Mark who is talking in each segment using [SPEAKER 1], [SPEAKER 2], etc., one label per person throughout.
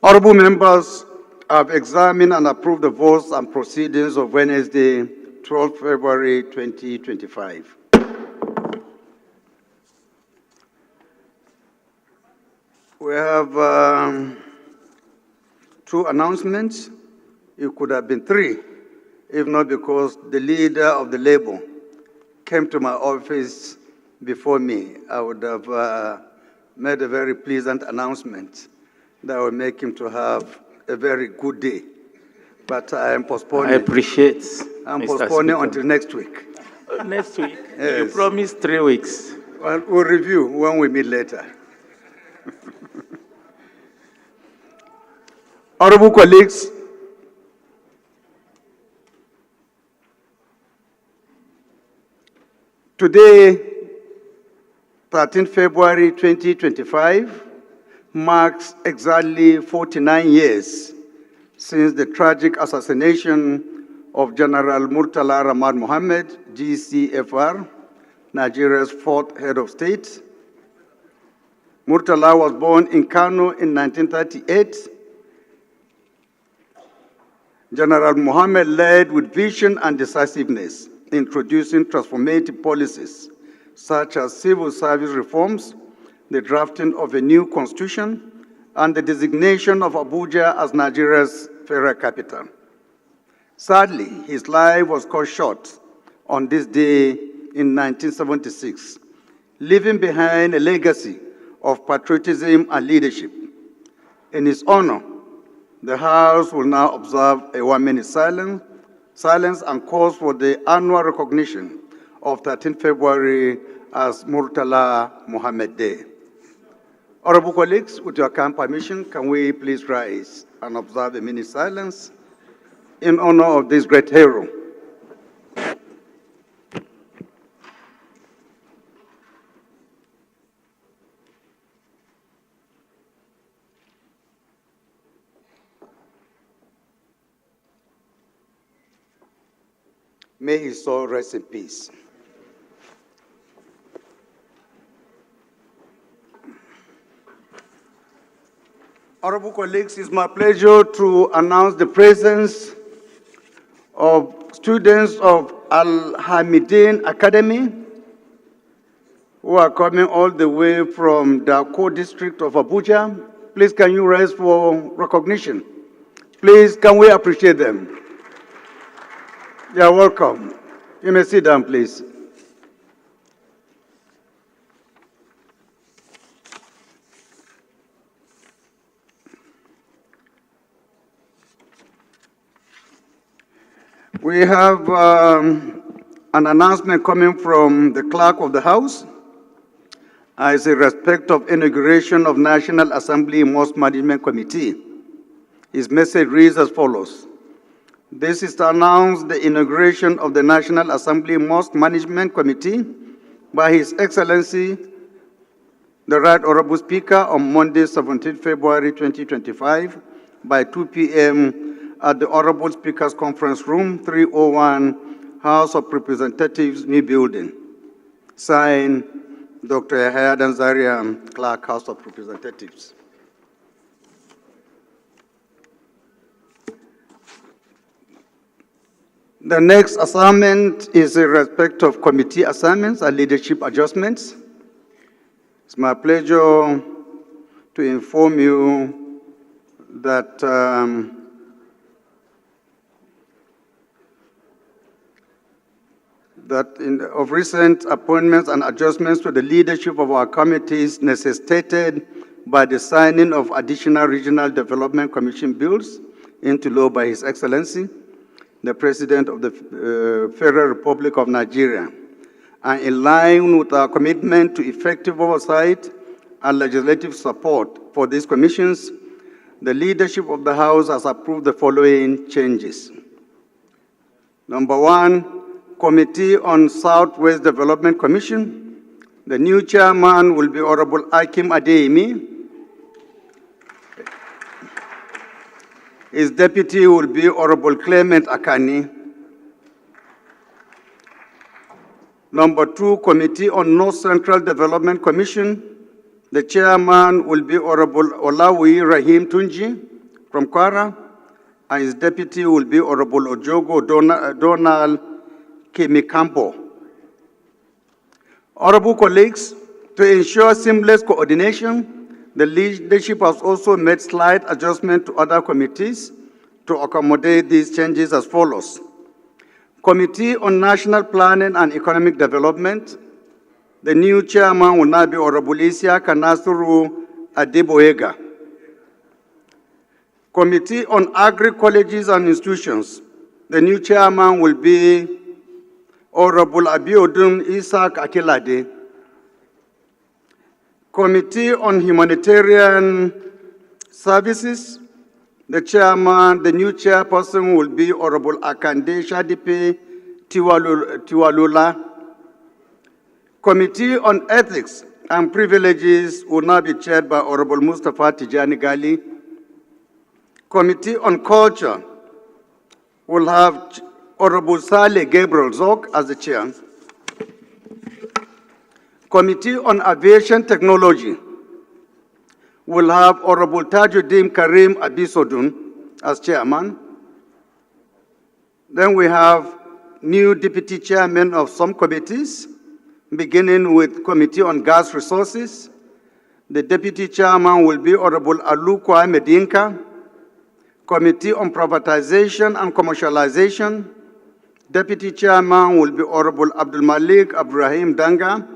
[SPEAKER 1] Honorable members, I've examined and approved the votes and proceedings of Wednesday, 12 February 2025. We have two announcements. It could have been three, if not because the leader of the Labour came to my office before me. I would have made a very pleasant announcement that would make him to have a very good day. But I am postponing.
[SPEAKER 2] I appreciate.
[SPEAKER 1] I'm
[SPEAKER 2] Mr.
[SPEAKER 1] postponing
[SPEAKER 2] Speaker.
[SPEAKER 1] until next week.
[SPEAKER 2] Next week?
[SPEAKER 1] Yes.
[SPEAKER 2] You promised 3 weeks.
[SPEAKER 1] Well, we'll review when we meet later. Honorable colleagues, today, 13 February 2025, marks exactly 49 years since the tragic assassination of General Murtala Ramad Mohammed, GCFR, Nigeria's fourth head of state. Murtala was born in Kano in 1938. General Mohammed led with vision and decisiveness, introducing transformative policies such as civil service reforms, the drafting of a new constitution, and the designation of Abuja as Nigeria's federal capital. Sadly, his life was cut short on this day in 1976, leaving behind a legacy of patriotism and leadership. In his honor, the House will now observe a 1-minute silence and calls for the annual recognition of 13 February as Murtala Mohammed Day. Honorable colleagues, with your kind permission, can we please rise and observe a minute silence in honor of this great hero? May his soul rest in peace. Honorable colleagues, it's my pleasure to announce the presence of students of Al-Hamidin Academy who are coming all the way from the core district of Abuja. Please, can you rise for recognition? Please, can we appreciate them? You're welcome. You may sit down, please. We have an announcement coming from the Clerk of the House as a respect of inauguration of National Assembly Mosque Management Committee. His message reads as follows. This is to announce the inauguration of the National Assembly Mosque Management Committee by His Excellency, the Right Honorable Speaker, on Monday, 17 February 2025 by 2 p.m. at the Honorable Speaker's Conference Room, 301, House of Representatives, New Building. Signed, Dr. Yahya Danzaria, Clerk, House of Representatives. The next assignment is in respect of committee assignments and leadership adjustments. It's my pleasure to inform you that of recent appointments and adjustments to the leadership of our committees necessitated by the signing of additional Regional Development Commission bills into law by His Excellency, the President of the Federal Republic of Nigeria, and in line with our commitment to effective oversight and legislative support for these commissions, the leadership of the House has approved the following changes. Number 1, Committee on Southwest Development Commission. The new chairman will be Honorable Akim Adeyemi. His deputy will be Honorable Clement Akani. Number 2, Committee on North Central Development Commission. The chairman will be Honorable Olawi Rahim Tunji. from Kwara, and his deputy will be Honorable Ojogo Donald Kemikampo. Honorable colleagues, to ensure seamless coordination, the leadership has also made slight adjustments to other committees to accommodate these changes as follows. Committee on National Planning and Economic Development, the new chairman will now be Honorable Isiaka Nasuru Adeboega. Committee on Agri-Colleges and Institutions, the new chairman will be Honorable Abiodun Isaac Akilade. Committee on Humanitarian Services, the new chairperson will be Honorable Akande Shadipe Tiwalula. Committee on Ethics and Privileges will now be chaired by Honorable Mustafa Tijani Gali. Committee on Culture will have Honorable Saleh Gabriel Zok as the chair. Committee on Aviation Technology will have Honorable Tajuddin Karim Abisodun as chairman. Then we have new deputy chairmen of some committees, beginning with Committee on Gas Resources. The deputy chairman will be Honorable Alukwa Medinka. Committee on Privatization and Commercialization. Deputy chairman will be Honorable Abdul Malik Ibrahim Danga.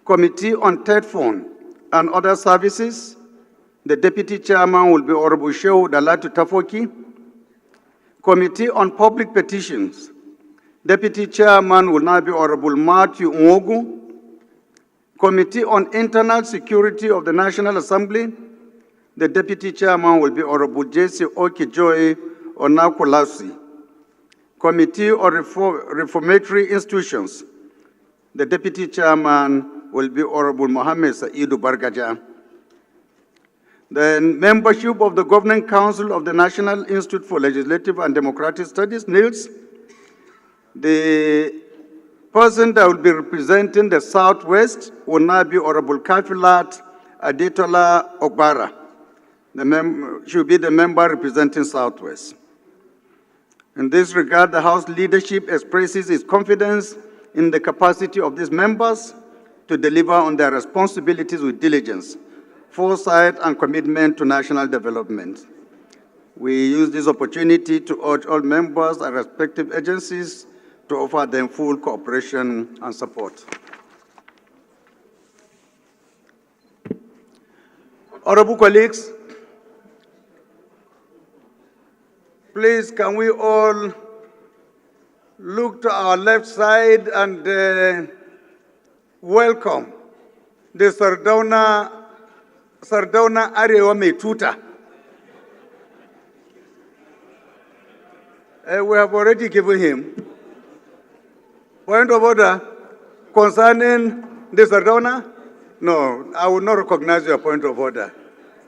[SPEAKER 1] Committee on TEDFON and Other Services. The deputy chairman will be Honorable Shehu Dalatu Tafoki. Committee on Public Petitions. Deputy chairman will now be Honorable Matthew Nwogu. Committee on Internal Security of the National Assembly. The deputy chairman will be Honorable Jesse Okijoy Onakulasi. Committee on Reformatory Institutions. The deputy chairman will be Honorable Mohammed Saidu Bargaja. Then membership of the Governing Council of the National Institute for Legislative and Democratic Studies, NILS. The person that will be representing the Southwest will now be Honorable Kafilat Adetola Ogbara. Should be the member representing Southwest. In this regard, the House leadership expresses its confidence in the capacity of these members to deliver on their responsibilities with diligence, foresight, and commitment to national development. We use this opportunity to urge all members and respective agencies to offer them full cooperation and support. Honorable colleagues, please can we all look to our left side and welcome the Sardauna Arewa Metuta. We have already given him. Point of order concerning the Sardauna? No, I will not recognize your point of order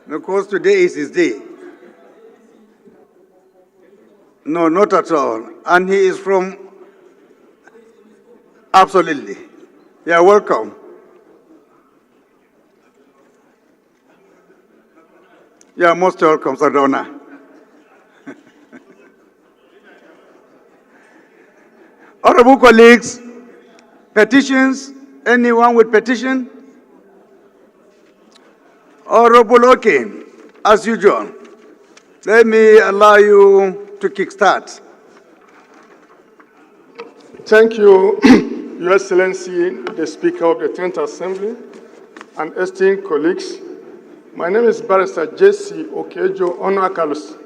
[SPEAKER 1] because today is his day. No, not at all. And he is from, absolutely. You are welcome. You are most welcome, Sardauna. Honorable colleagues, petitions, anyone with petition? Honorable Oke, as usual, let me allow you to kickstart.
[SPEAKER 3] Thank you, Your Excellency, the Speaker of the 10th Assembly, and esteemed colleagues. My name is Barrister Jesse Okejo Onakalus.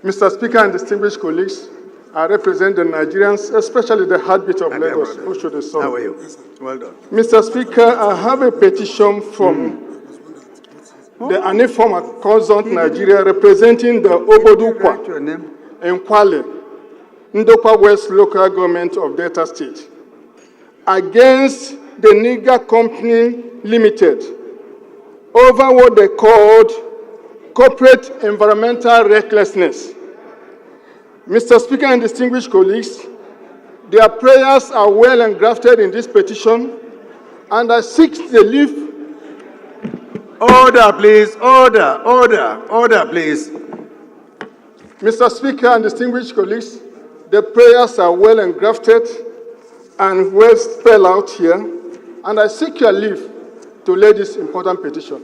[SPEAKER 3] Mr. Speaker and distinguished colleagues, I represent the Nigerians, especially the heartbeat of Lagos, Oshodi.
[SPEAKER 1] How are you? Well done.
[SPEAKER 3] Mr. Speaker, I have a petition from the Anifoma Consult Nigeria representing the Obodukwa in Kwale, Ndokwa West Local Government of Delta State, against the Niger Company Limited over what they called corporate environmental recklessness. Mr. Speaker and distinguished colleagues, their prayers are well engrafted in this petition, and I seek the leave.
[SPEAKER 1] Order, please. Order, please.
[SPEAKER 3] Mr. Speaker and distinguished colleagues, the prayers are well engrafted and well spelled out here, and I seek your leave to lay this important petition.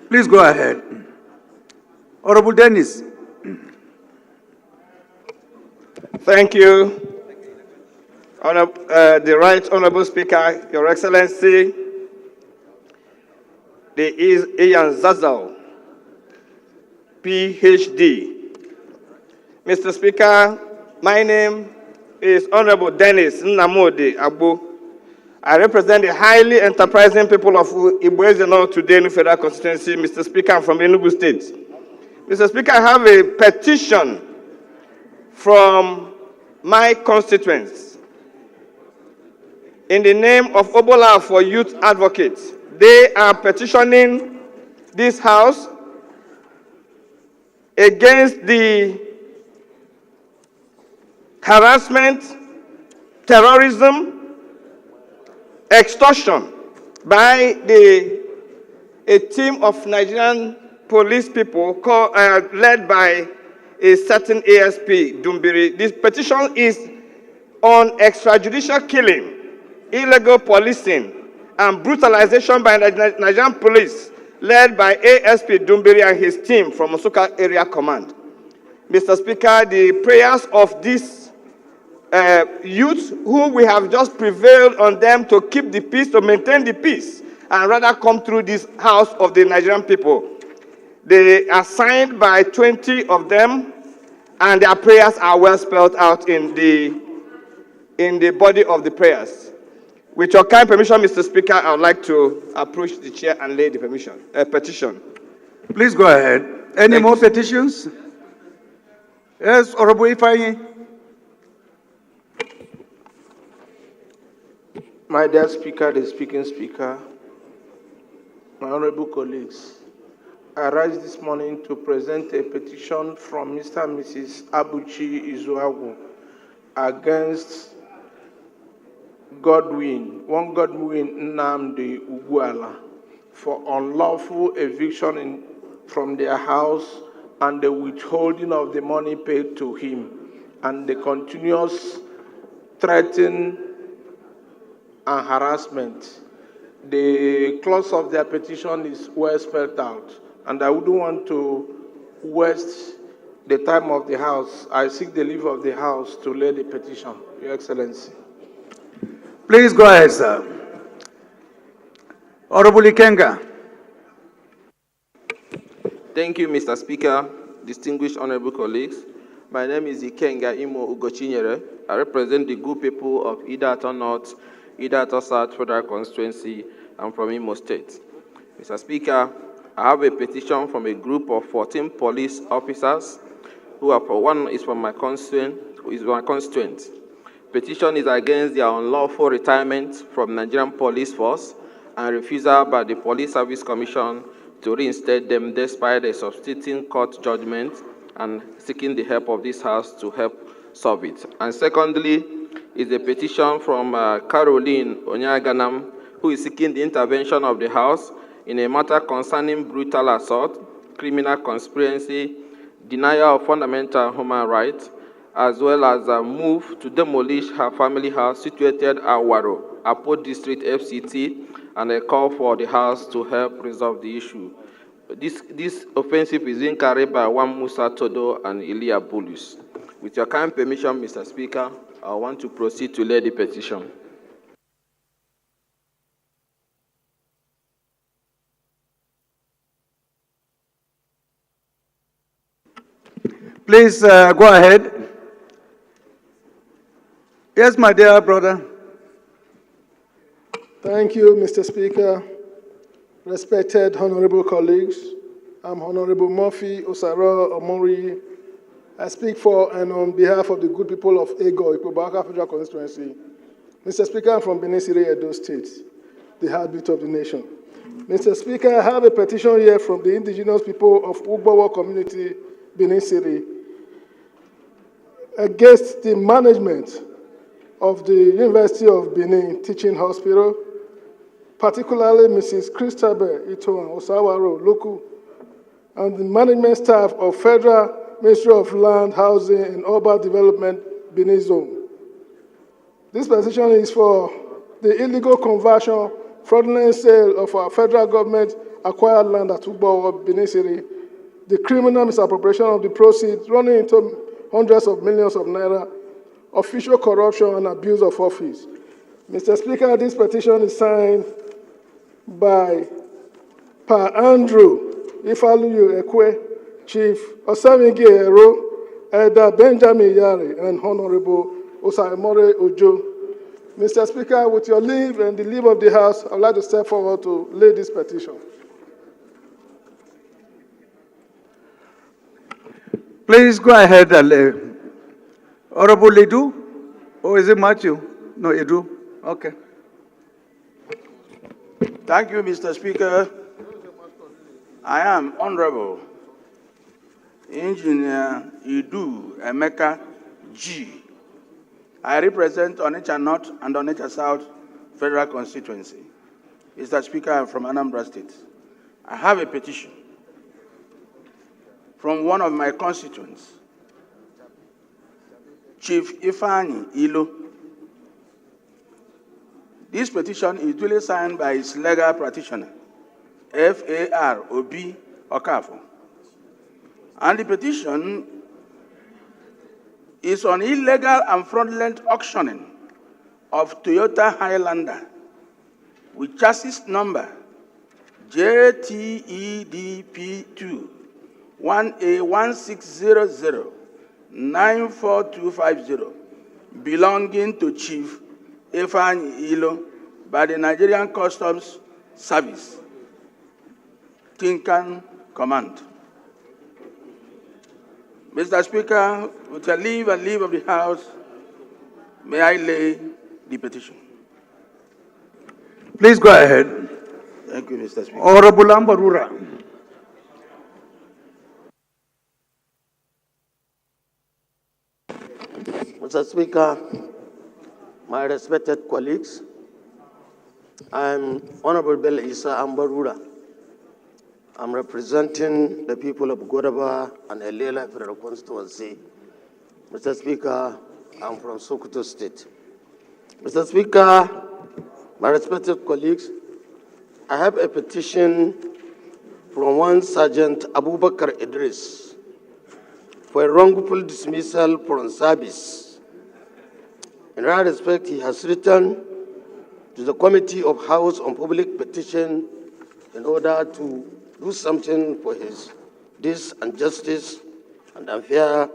[SPEAKER 1] Please go ahead. Honorable Dennis.
[SPEAKER 4] Thank you, the Right Honorable Speaker, Your Excellency, the Ian Zazal, PhD. Mr. Speaker, my name is Honorable Dennis Nnamdi Agbo. I represent the highly enterprising people of Igbo today in the Federal Constituency. Mr. Speaker, I'm from Enugu State. Mr. Speaker, I have a petition from my constituents in the name of Obola for Youth Advocates. They are petitioning this House against the harassment, terrorism, extortion by a team of Nigerian police people led by a certain ASP, Dumbiri. This petition is on extrajudicial killing, illegal policing, and brutalization by Nigerian police led by ASP Dumbiri and his team from Osoka Area Command. Mr. Speaker, the prayers of these youth who we have just prevailed on them to keep the peace, to maintain the peace, and rather come through this house of the Nigerian people. They are signed by 20 of them, and their prayers are well spelled out in the body of the prayers. With your kind permission, Mr. Speaker, I would like to approach the chair and lay the petition.
[SPEAKER 1] Please go ahead. Any more petitions? Yes, Honorable Ifeanyi.
[SPEAKER 5] My dear Speaker, the speaking Speaker, my honorable colleagues, I rise this morning to present a petition from Mr. and Mrs. Abuchi Izuagu against Godwin Nnamdi Uguala for unlawful eviction from their house and the withholding of the money paid to him and the continuous threatening and harassment. The clause of their petition is well spelled out, and I wouldn't want to waste the time of the House. I seek the leave of the House to lay the petition, Your Excellency.
[SPEAKER 1] Please go ahead, sir. Honorable Ikenga.
[SPEAKER 6] Thank you, Mr. Speaker, distinguished honorable colleagues. My name is Ikenga Imo Ugochinyere. I represent the good people of Idato North, Idato South Federal Constituency. I'm from Imo State. Mr. Speaker, I have a petition from a group of 14 police officers who are one is from my constituent. Petition is against their unlawful retirement from Nigerian Police Force and refusal by the Police Service Commission to reinstate them despite a substituting court judgment, and seeking the help of this House to help solve it. And secondly, is a petition from Caroline Onyaganam, who is seeking the intervention of the House in a matter concerning brutal assault, criminal conspiracy, denial of fundamental human rights, as well as a move to demolish her family house situated at Waro, Apo District FCT, and a call for the House to help resolve the issue. This offensive is being carried by one Musa Todo and Elia Bulus. With your kind permission, Mr. Speaker, I want to proceed to lay the petition.
[SPEAKER 1] Please go ahead. Yes, my dear brother.
[SPEAKER 3] Thank you, Mr. Speaker. Respected honorable colleagues, I'm Honorable Murphy Osaro Omori. I speak for and on behalf of the good people of Ego, Ikobaka Federal Constituency. Mr. Speaker, I'm from Benin City, Edo State, the heartbeat of the nation. Mr. Speaker, I have a petition here from the indigenous people of Ugbawa community, Benin City, against the management of the University of Benin Teaching Hospital, particularly Mrs. Christabel Itoan Osawaro Loku, and the management staff of Federal Ministry of Land, Housing, and Urban Development, Benin Zone. This petition is for the illegal conversion, fraudulent sale of our federal government acquired land at Ugbo, Benin City, the criminal misappropriation of the proceeds running into hundreds of millions of naira, official corruption and abuse of office. Mr. Speaker, this petition is signed by Pa Andrew Ifaluyu Ekwe, Chief Osamige Ero, Elder Benjamin Yari, and Honorable Osaimore Ojo. Mr. Speaker, with your leave and the leave of the House, I would like to step forward to lay this petition.
[SPEAKER 1] Please go ahead and Honorable Edu, or is it Matthew? No, Edu. Okay.
[SPEAKER 7] Thank you, Mr. Speaker. I am Honorable Engineer Edu Emeka G. I represent Onitsha North and Onitsha South Federal Constituency. Mr. Speaker, I'm from Anambra State. I have a petition from one of my constituents, Chief Ifeanyi Ilo. This petition is duly signed by his legal practitioner, FAR Obi Okafo. And the petition is on illegal and fraudulent auctioning of Toyota Highlander with chassis number JTEDP2 1A1600 94250 belonging to Chief Ifeanyi Ilo by the Nigerian Customs Service, Tinkan Command. Mr. Speaker, with your leave and leave of the House, may I lay the petition?
[SPEAKER 1] Please go ahead.
[SPEAKER 7] Thank you, Mr. Speaker.
[SPEAKER 1] Honorable Ambarura.
[SPEAKER 8] Mr. Speaker, my respected colleagues, I'm Honorable Bello Isa Ambarura. I'm representing the people of Godaba and Elela Federal Constituency. Mr. Speaker, I'm from Sokoto State. Mr. Speaker, my respected colleagues, I have a petition from one Sergeant Abubakar Idris for a wrongful dismissal from service. In that respect, he has written to the Committee of House on Public Petition in order to do something for this injustice and unfair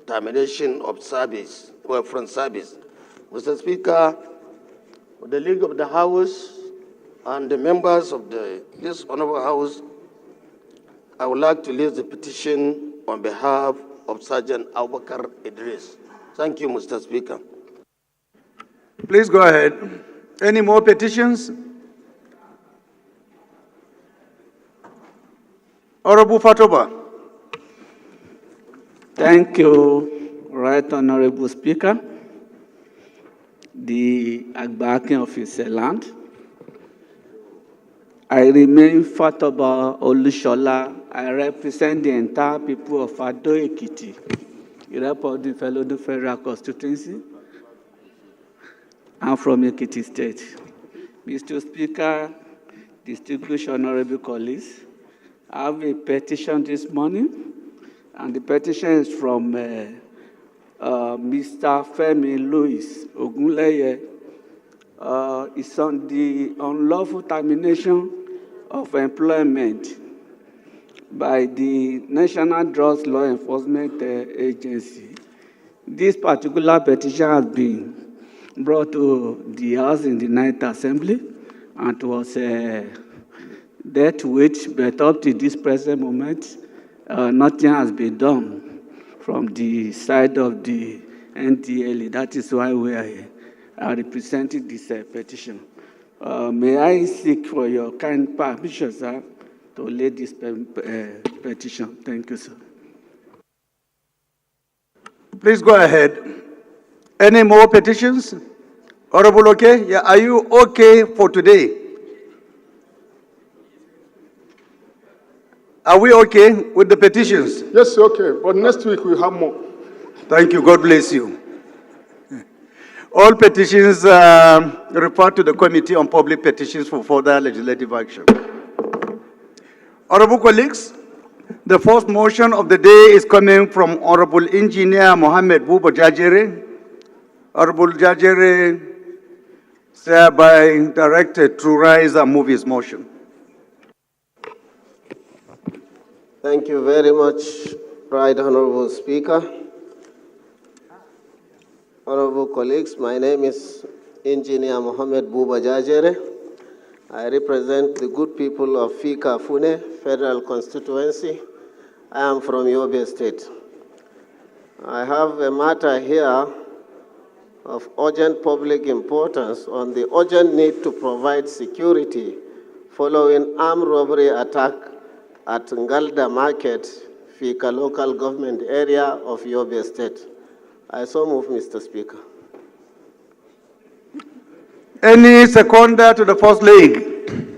[SPEAKER 8] termination of service, or from service. Mr. Speaker, with the League of the House and the members of this Honorable House, I would like to raise the petition on behalf of Sergeant Abubakar Idris. Thank you, Mr. Speaker.
[SPEAKER 1] Please go ahead. Any more petitions? Honorable Fatoba.
[SPEAKER 2] Thank you, Right Honorable Speaker. The Agbakin of his land. I remain Fatoba Olushola. I represent the entire people of Ado Ekiti, the fellow federal constituency. I'm from Ekiti State. Mr. Speaker, distinguished honorable colleagues, I have a petition this morning, and the petition is from Mr. Femi Louis Ogunleye. It's on the unlawful termination of employment by the National Drugs Law Enforcement Agency. This particular petition has been brought to the House in the Ninth Assembly and was dealt with, but up to this present moment, nothing has been done from the side of the NDLA. That is why we are representing this petition. May I seek for your kind permission, sir, to lay this petition? Thank you, sir.
[SPEAKER 1] Please go ahead. Any more petitions? Honorable, okay? Yeah, are you okay for today? Are we okay with the petitions?
[SPEAKER 3] Yes, okay, but next week we have more.
[SPEAKER 1] Thank you. God bless you. All petitions referred to the Committee on Public Petitions for further legislative action. Honorable colleagues, the first motion of the day is coming from Honorable Engineer Mohammed Buba Jajere. Honorable Jajere is hereby directed to rise and move his motion.
[SPEAKER 8] Thank you very much, Right Honorable Speaker. Honorable colleagues, my name is Engineer Mohammed Buba Jajere. I represent the good people of Fika Fune Federal Constituency. I am from Yobe State. I have a matter here of urgent public importance on the urgent need to provide security following armed robbery attack at Ngalda Market, Fika local government area of Yobe State. I so move, Mr. Speaker.
[SPEAKER 1] Any seconder to the first leg?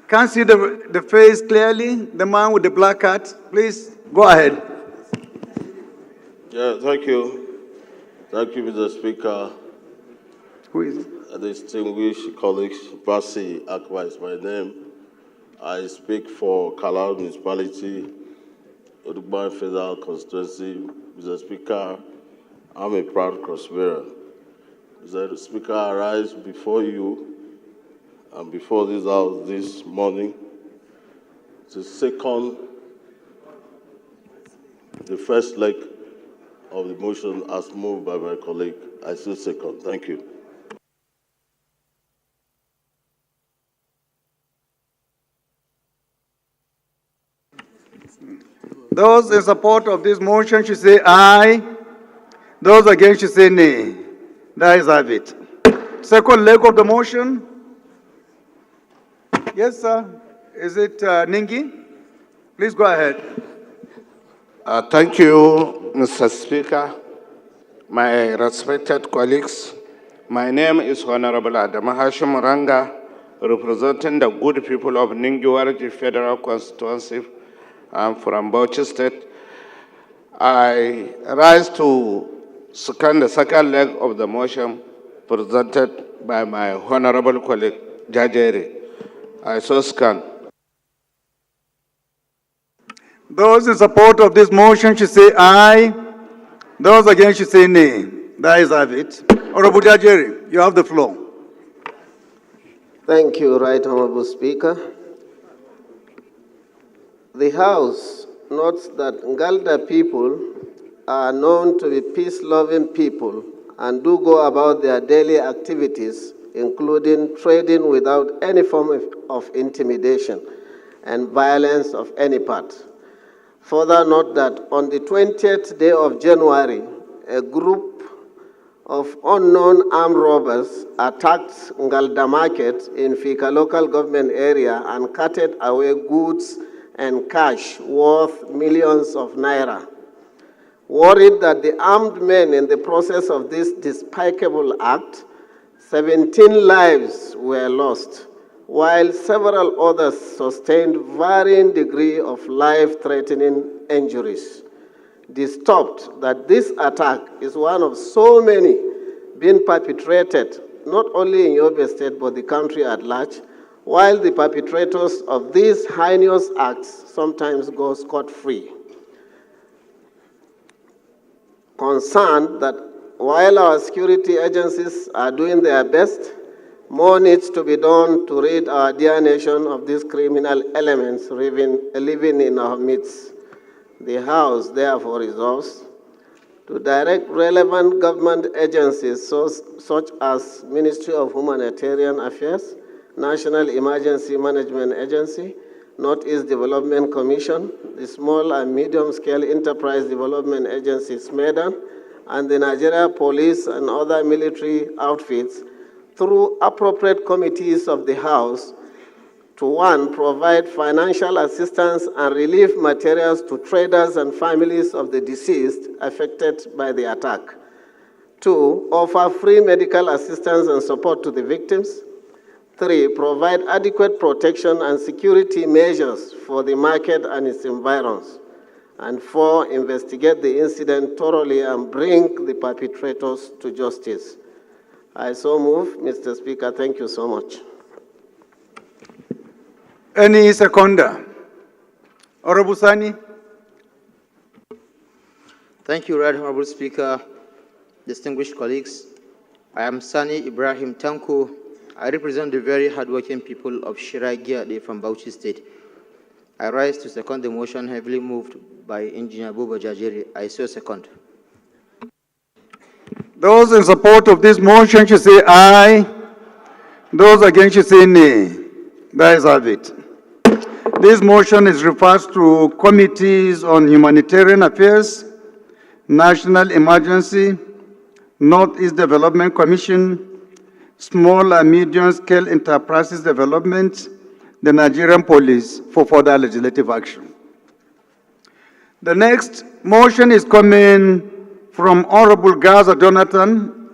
[SPEAKER 1] Can't see the face clearly. The man with the black hat, please go ahead.
[SPEAKER 9] Yeah, thank you. Thank you, Mr. Speaker.
[SPEAKER 1] Who is it?
[SPEAKER 9] Distinguished colleagues, Basi Akwa is my name. I speak for Kalau Municipality, Odugban Federal Constituency. Mr. Speaker, I'm a proud cross-bearer. Mr. Speaker, I rise before you and before this house this morning to second the first leg of the motion as moved by my colleague. I still second. Thank you.
[SPEAKER 1] Those in support of this motion should say aye. Those against should say nay. That is have it. Second leg of the motion. Yes, sir. Is it Ningi? Please go ahead.
[SPEAKER 5] Thank you, Mr. Speaker. My respected colleagues, my name is Honorable Adam Hashim Ranga, representing the good people of Ningiwarji Federal Constituency. I'm from Bauchi State. I rise to second the second leg of the motion presented by my honorable colleague, Jajere. I so scan.
[SPEAKER 1] Those in support of this motion should say aye. Those against should say nay. That is have it. Honorable Jajere, you have the floor.
[SPEAKER 8] Thank you, Right Honorable Speaker. The House notes that Ngalda people are known to be peace-loving people and do go about their daily activities, including trading without any form of intimidation and violence of any part. Further note that on the 20th day of January, a group of unknown armed robbers attacked Ngalda Market in Fika local government area and carted away goods and cash worth millions of naira. Worried that the armed men in the process of this despicable act, 17 lives were lost, while several others sustained varying degree of life-threatening injuries. Disturbed that this attack is one of so many being perpetrated not only in Yobe State but the country at large, while the perpetrators of these heinous acts sometimes go scot-free. Concerned that while our security agencies are doing their best, more needs to be done to rid our dear nation of these criminal elements living in our midst. The House therefore resolves to direct relevant government agencies such as Ministry of Humanitarian Affairs, National Emergency Management Agency, Northeast Development Commission, the Small and Medium-Scale Enterprise Development Agency, SMEDAN, and the Nigeria Police and other military outfits through appropriate committees of the House to 1, provide financial assistance and relief materials to traders and families of the deceased affected by the attack. 2, offer free medical assistance and support to the victims. 3, provide adequate protection and security measures for the market and its environs. And 4, investigate the incident thoroughly and bring the perpetrators to justice. I so move, Mr. Speaker. Thank you so much.
[SPEAKER 1] Any seconder? Honorable Sani?
[SPEAKER 10] Thank you, Right Honorable Speaker, distinguished colleagues. I am Sani Ibrahim Tanko. I represent the very hardworking people of Shiragiade from Bauchi State. I rise to second the motion heavily moved by Engineer Buba Jajiri. I so second.
[SPEAKER 1] Those in support of this motion should say aye. Those against should say nay. That is have it. This motion is referred to committees on humanitarian affairs, national emergency, Northeast Development Commission, small and medium-scale enterprises development, the Nigerian police for further legislative action. The next motion is coming from Honorable Gaza Jonathan.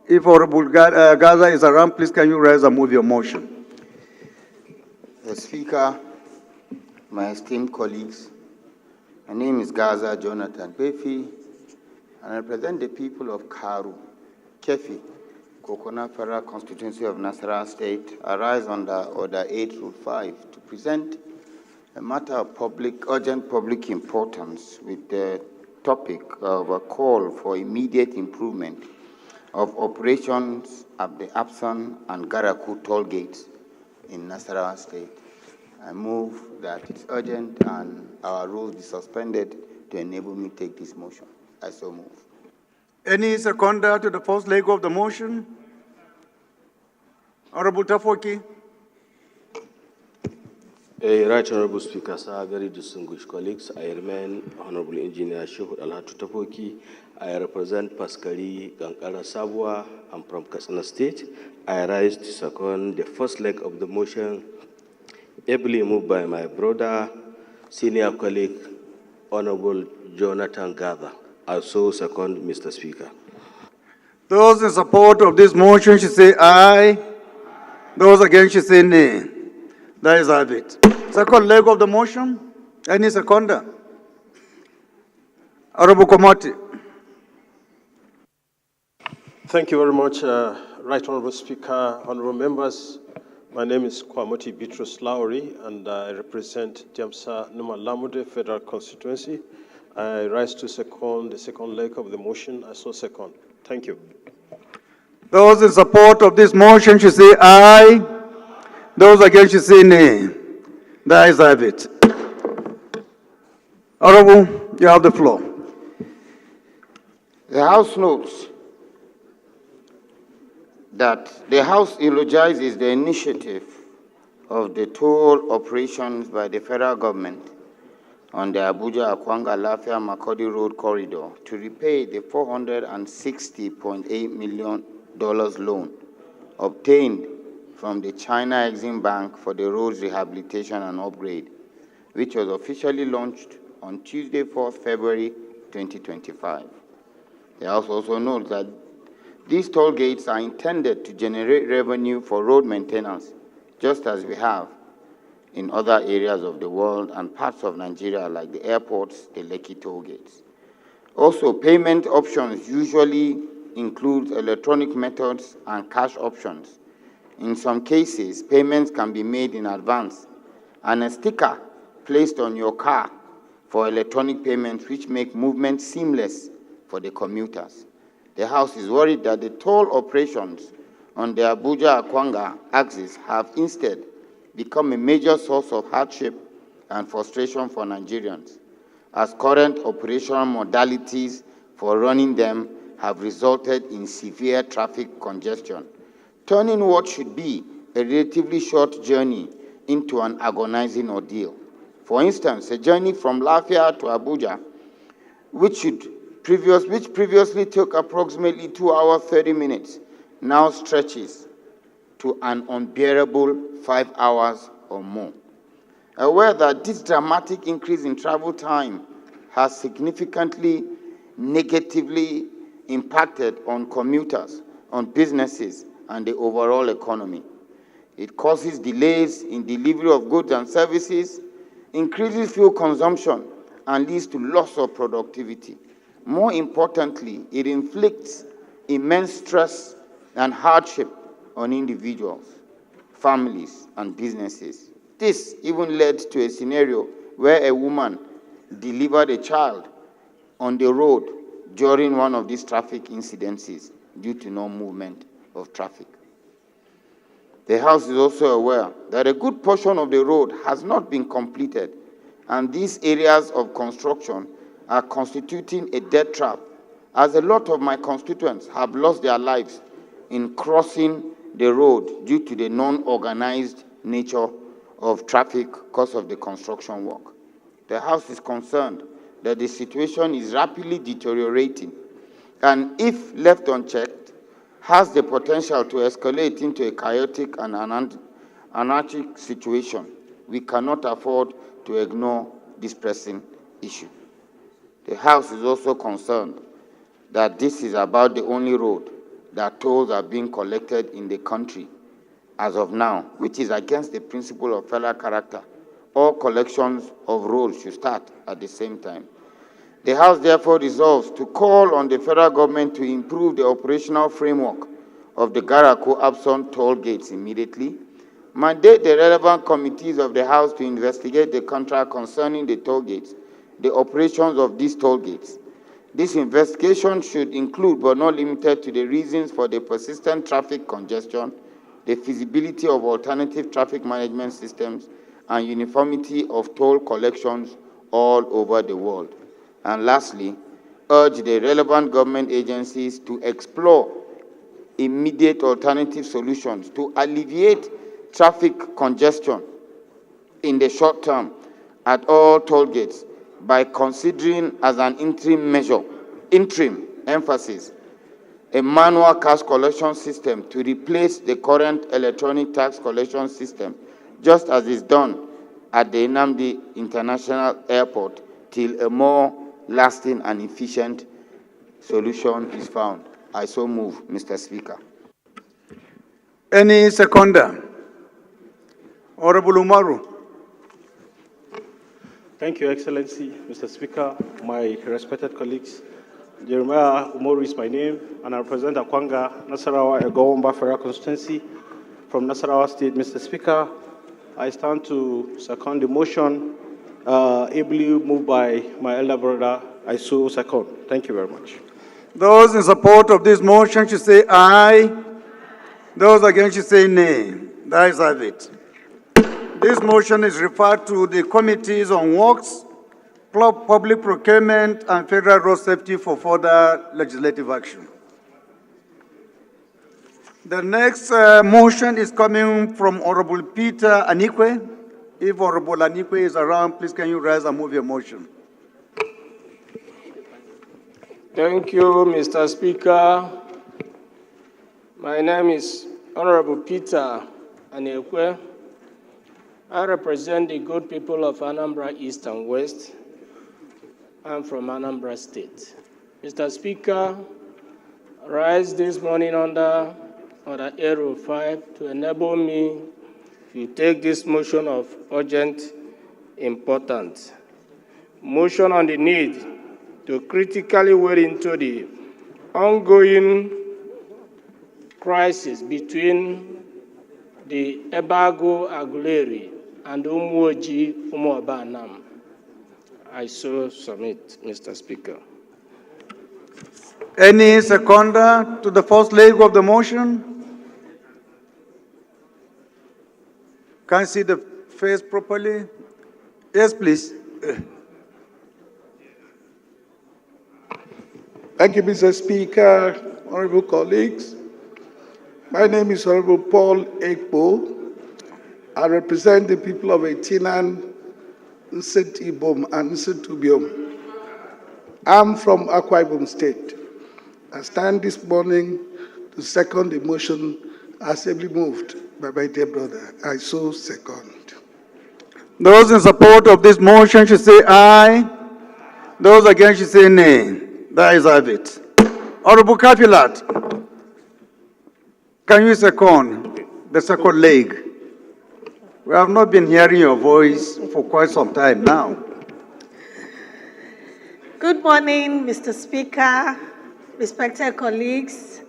[SPEAKER 1] If Honorable Gaza is around, please can you rise and move your motion?
[SPEAKER 11] The Speaker, my esteemed colleagues, my name is Gaza Jonathan Befi, and I represent the people of Karu, Kefi, Kokona Federal Constituency of Nasarawa State. I rise under Order 8, Rule 5 to present a matter of urgent public importance with the topic of a call for immediate improvement of operations at the Absan and Garaku toll gates in Nasarawa State. I move that it's urgent and our rules be suspended to enable me to take this motion. I so move.
[SPEAKER 1] Any seconder to the first leg of the motion? Honorable Tafoki.
[SPEAKER 12] Right Honorable Speaker, sir, very distinguished colleagues, I remain Honorable Engineer Shehu Alhatu Tafoki. I represent Paskari Gankara Sabwa. I'm from Katsina State. I rise to second the first leg of the motion, ably moved by my brother, senior colleague, Honorable Jonathan Gather. I so second, Mr. Speaker.
[SPEAKER 1] Those in support of this motion should say aye. Those against should say nay. That is have it. Second leg of the motion. Any seconder? Honorable Komoti.
[SPEAKER 13] Thank you very much, Right Honorable Speaker, honorable members. My name is Kwamoti Bitrus Lowry, and I represent Jamsa Numa Lamude Federal Constituency. I rise to second the second leg of the motion. I so second. Thank you.
[SPEAKER 1] Those in support of this motion should say aye. Those against should say nay. The ayes have it. Honorable, you have the floor.
[SPEAKER 11] The House notes that the House eulogizes the initiative of the toll operations by the federal government on the Abuja-Akwanga-Lafia-Makurdi Road corridor to repay the $460.8 million loan obtained from the China Exim Bank for the road's rehabilitation and upgrade, which was officially launched on Tuesday, 4th February 2025. The House also notes that these toll gates are intended to generate revenue for road maintenance, just as we have in other areas of the world and parts of Nigeria like the airports, the Lekki toll gates. Also, payment options usually include electronic methods and cash options. In some cases, payments can be made in advance, and a sticker placed on your car for electronic payments which make movement seamless for the commuters. The House is worried that the toll operations on the Abuja-Akwanga axis have instead become a major source of hardship and frustration for Nigerians, as current operational modalities for running them have resulted in severe traffic congestion, turning what should be a relatively short journey into an agonizing ordeal. For instance, a journey from Lafia to Abuja, which previously took approximately 2 hours, 30 minutes, now stretches to an unbearable 5 hours or more. Aware that this dramatic increase in travel time has significantly negatively impacted on commuters, on businesses, and the overall economy. It causes delays in delivery of goods and services, increases fuel consumption, and leads to loss of productivity. More importantly, it inflicts immense stress and hardship on individuals, families, and businesses. This even led to a scenario where a woman delivered a child on the road during one of these traffic incidences due to no movement of traffic. The House is also aware that a good portion of the road has not been completed, and these areas of construction are constituting a death trap, as a lot of my constituents have lost their lives in crossing the road due to the non-organized nature of traffic because of the construction work. The House is concerned that the situation is rapidly deteriorating and, if left unchecked, has the potential to escalate into a chaotic and anarchic situation. We cannot afford to ignore this pressing issue. The House is also concerned that this is about the only road that tolls are being collected in the country as of now, which is against the principle of federal character. All collections of roads should start at the same time. The House therefore resolves to call on the federal government to improve the operational framework of the Garako-Abson toll gates immediately, mandate the relevant committees of the House to investigate the contract concerning the toll gates, the operations of these toll gates. This investigation should include, but not limited to, the reasons for the persistent traffic congestion, the feasibility of alternative traffic management systems, and uniformity of toll collections all over the world. And lastly, urge the relevant government agencies to explore immediate alternative solutions to alleviate traffic congestion in the short term at all toll gates by considering as an interim measure, emphasis, a manual cash collection system to replace the current electronic tax collection system, just as is done at the Nnamdi International Airport, till a more lasting and efficient solution is found. I so move, Mr. Speaker.
[SPEAKER 1] Any seconder? Honorable Umaru.
[SPEAKER 12] Thank you, Excellency, Mr. Speaker, my respected colleagues. Jeremiah Umaru is my name, and I represent Akwanga, Nasarawa, Egowomba Federal Constituency from Nasarawa State. Mr. Speaker, I stand to second the motion ably moved by my elder brother. I so second. Thank you very much.
[SPEAKER 1] Those in support of this motion should say aye. Those against should say nay. The ayes have it. This motion is referred to the Committees on Works, Public Procurement, and Federal Road Safety for further legislative action. The next motion is coming from Honorable Peter Anikwe. If Honorable Anikwe is around, please can you rise and move your motion?
[SPEAKER 14] Thank you, Mr. Speaker. My name is Honorable Peter Anikwe. I represent the good people of Anambra East and West. I'm from Anambra State. Mr. Speaker, I rise this morning under Arrow 5 to enable me to take this motion of urgent importance. Motion on the need to critically wade into the ongoing crisis between the Ebago Aguleri and Umuoji Umuobanam. I so submit, Mr. Speaker.
[SPEAKER 1] Any seconder to the first leg of the motion? Can you see the face properly? Yes, please.
[SPEAKER 15] Thank you, Mr. Speaker, honorable colleagues. My name is Honorable Paul Ekpo. I represent the people of Etinan, Nsetibom, and Nsetubiom. I'm from Akwa Ibom State. I stand this morning to second the motion as ably moved by my dear brother. I so second.
[SPEAKER 1] Those in support of this motion should say aye. Those against should say nay. The ayes have it. Honorable Kafilat, can you second the second leg? We have not been hearing your voice for quite some time now.
[SPEAKER 16] Good morning, Mr. Speaker, respected colleagues.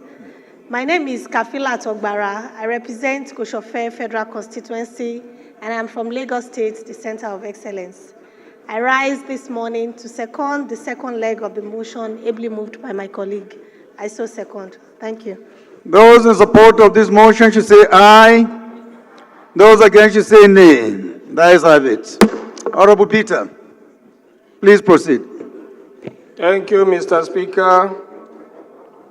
[SPEAKER 16] My name is Kafila Togbara. I represent Koshofe Federal Constituency, and I'm from Lagos State, the Center of Excellence. I rise this morning to second the second leg of the motion ably moved by my colleague. I so second. Thank you.
[SPEAKER 1] Those in support of this motion should say aye. Those against should say nay. The ayes have it. Honorable Peter, please proceed.
[SPEAKER 14] Thank you, Mr. Speaker.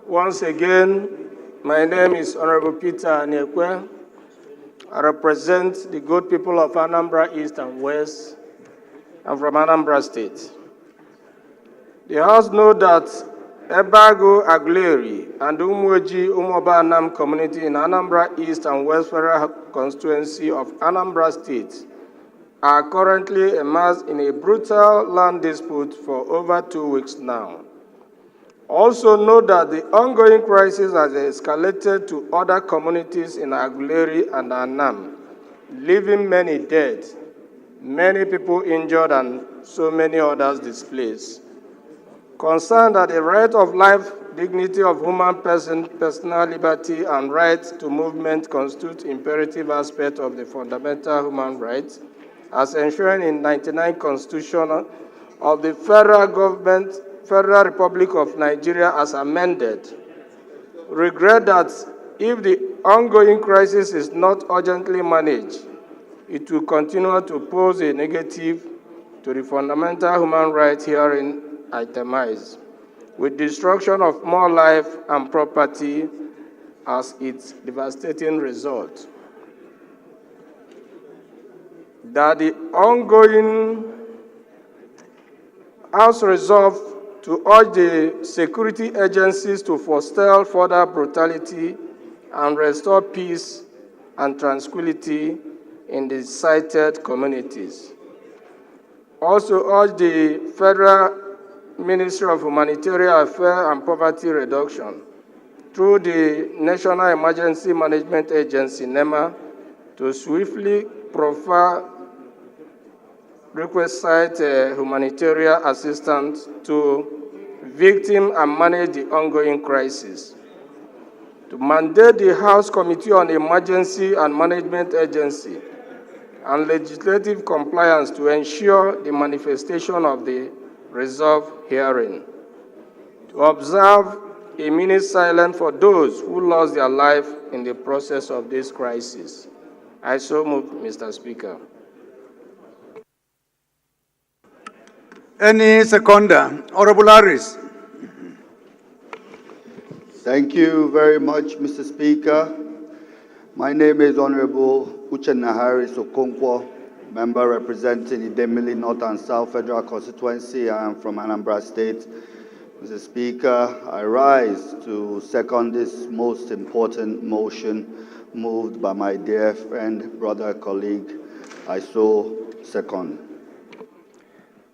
[SPEAKER 14] Once again, my name is Honorable Peter Anyekwe. I represent the good people of Anambra East and West. I'm from Anambra State. The House knows that Ebago Aguleri and Umuoji Umoba Anam community in Anambra East and West Federal Constituency of Anambra State are currently immersed in a brutal land dispute for over 2 weeks now. Also note that the ongoing crisis has escalated to other communities in Aguleri and Anam, leaving many dead, many people injured, and so many others displaced. Concerned that the right of life, dignity of human person, personal liberty, and right to movement constitute imperative aspects of the fundamental human rights, as enshrined in 99 Constitution of the Federal Government, Federal Republic of Nigeria as amended. Regret that if the ongoing crisis is not urgently managed, it will continue to pose a negative to the fundamental human rights herein itemized, with destruction of more life and property as its devastating result. That the ongoing House resolved to urge the security agencies to forestall further brutality and restore peace and tranquility in the cited communities. Also urge the Federal Ministry of Humanitarian Affairs and Poverty Reduction through the National Emergency Management Agency, NEMA, to swiftly proffer requisite humanitarian assistance to victims and manage the ongoing crisis. To mandate the House Committee on Emergency and Management Agency and legislative compliance to ensure the manifestation of the resolve hearing. To observe a minute silence for those who lost their life in the process of this crisis. I so move, Mr. Speaker.
[SPEAKER 1] Any seconder? Honorable Harris.
[SPEAKER 17] Thank you very much, Mr. Speaker. My name is Honorable Uchenna Harris Okonkwo, member representing Idemili North and South Federal Constituency. I am from Anambra State. Mr. Speaker, I rise to second this most important motion moved by my dear friend, brother, colleague. I so second.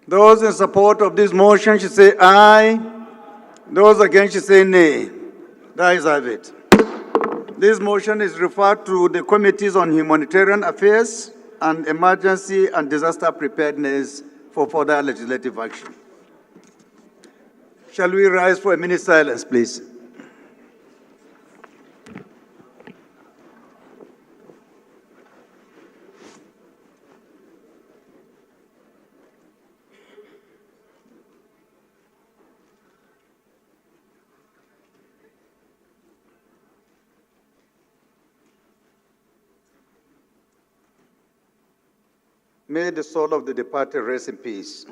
[SPEAKER 1] Those in support of this motion should say aye. Those against should say nay. The ayes have it. This motion is referred to the Committees on Humanitarian Affairs and Emergency and Disaster Preparedness for further legislative action. Shall we rise for a minute silence, please? May the soul of the departed rest in peace.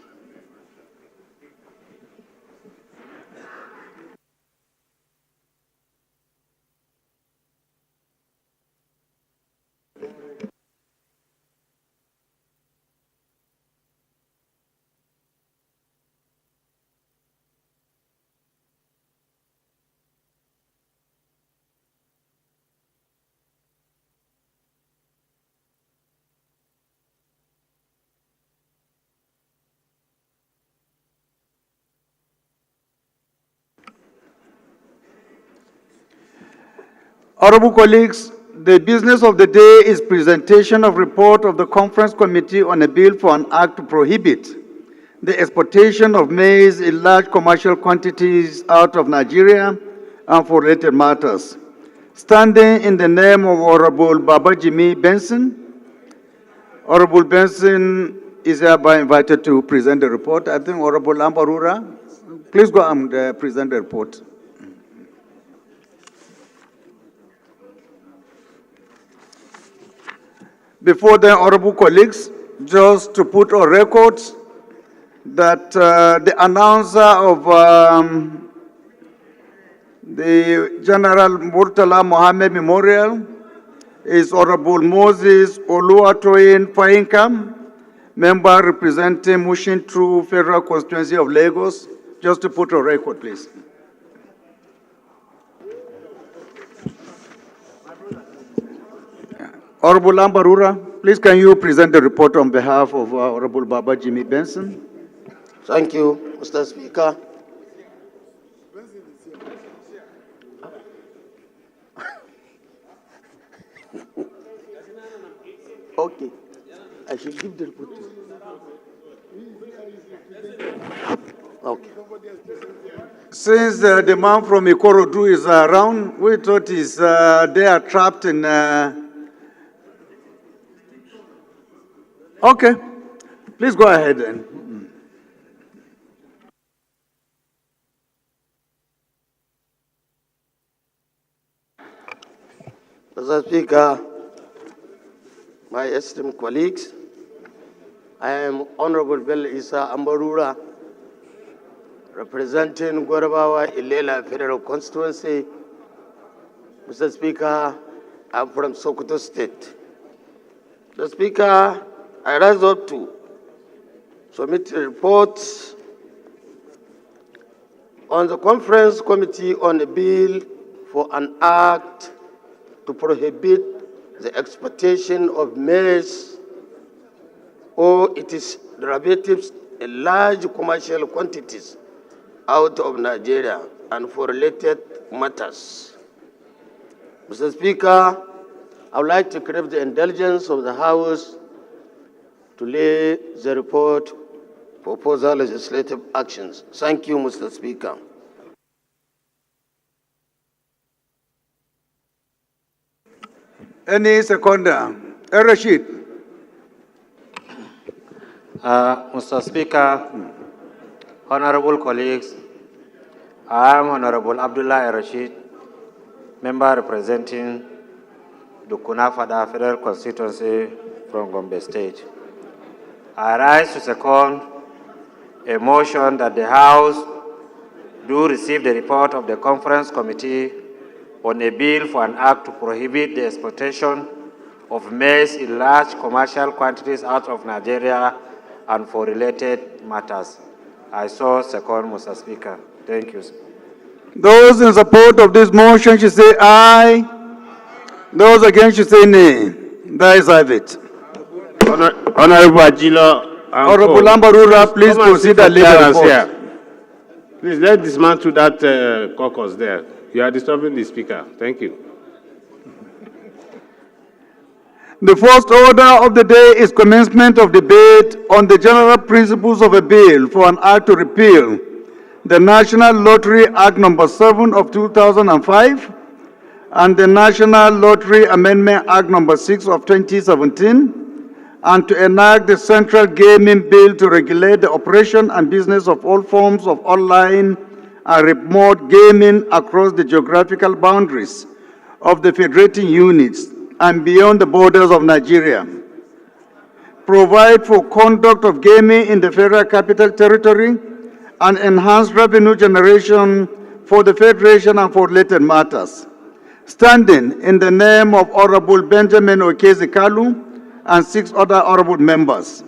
[SPEAKER 1] Honorable colleagues, The business of the day is presentation of report of the Conference Committee on a bill for an act to prohibit the exportation of maize in large commercial quantities out of Nigeria and for related matters. Standing in the name of Honorable Babajimi Benson, Honorable Benson is hereby invited to present the report. I think Honorable Lambarura, please go and present the report. Before the honorable colleagues, just to put on record that the announcer of the General Murtala Mohammed Memorial is Honorable Moses Oluwatoyin Fainkam, member representing Mushin True Federal Constituency of Lagos. Just to put on record, please. Honorable Lambarura, please can you present the report on behalf of Honorable Babajimi Benson?
[SPEAKER 8] Thank you, Mr. Speaker. Okay, I should give the report to you. Okay.
[SPEAKER 1] Since the man from Ikorodu is around, we thought they are trapped in... Okay, please go ahead then.
[SPEAKER 8] Mr. Speaker, my esteemed colleagues, I am Honorable Bello Isa Ambarura, representing Gorabawa Ilela Federal Constituency. Mr. Speaker, I'm from Sokoto State. Mr. Speaker, I rise up to submit a report on the Conference Committee on a bill for an act to prohibit the exportation of maize or its derivatives in large commercial quantities out of Nigeria and for related matters. Mr. Speaker, I would like to crave the indulgence of the House to lay the report for further legislative actions. Thank you, Mr. Speaker.
[SPEAKER 1] Any seconder? Rashid.
[SPEAKER 18] Mr. Speaker, honorable colleagues, I am Honorable Abdullah Rashid, member representing the Kunafada Federal Constituency from Gombe State. I rise to second a motion that the House do receive the report of the Conference Committee on a bill for an act to prohibit the exportation of maize in large commercial quantities out of Nigeria and for related matters. I so second, Mr. Speaker. Thank you.
[SPEAKER 1] Those in support of this motion should say aye. Those against should say nay. The ayes have it.
[SPEAKER 19] Honorable Ajilo,
[SPEAKER 1] Honorable Lambarura, please proceed and leave the report.
[SPEAKER 19] Please let's dismantle that caucus there. You are disturbing the speaker. Thank you.
[SPEAKER 1] The first order of the day is commencement of debate on the general principles of a bill for an act to repeal the National Lottery Act No. 7 of 2005 and the National Lottery Amendment Act No. 6 of 2017, and to enact the Central Gaming Bill to regulate the operation and business of all forms of online and remote gaming across the geographical boundaries of the federating units and beyond the borders of Nigeria. Provide for conduct of gaming in the Federal Capital Territory and enhance revenue generation for the Federation and for related matters. Standing in the name of Honorable Benjamin Okezi-Kalu and 6 other honorable members.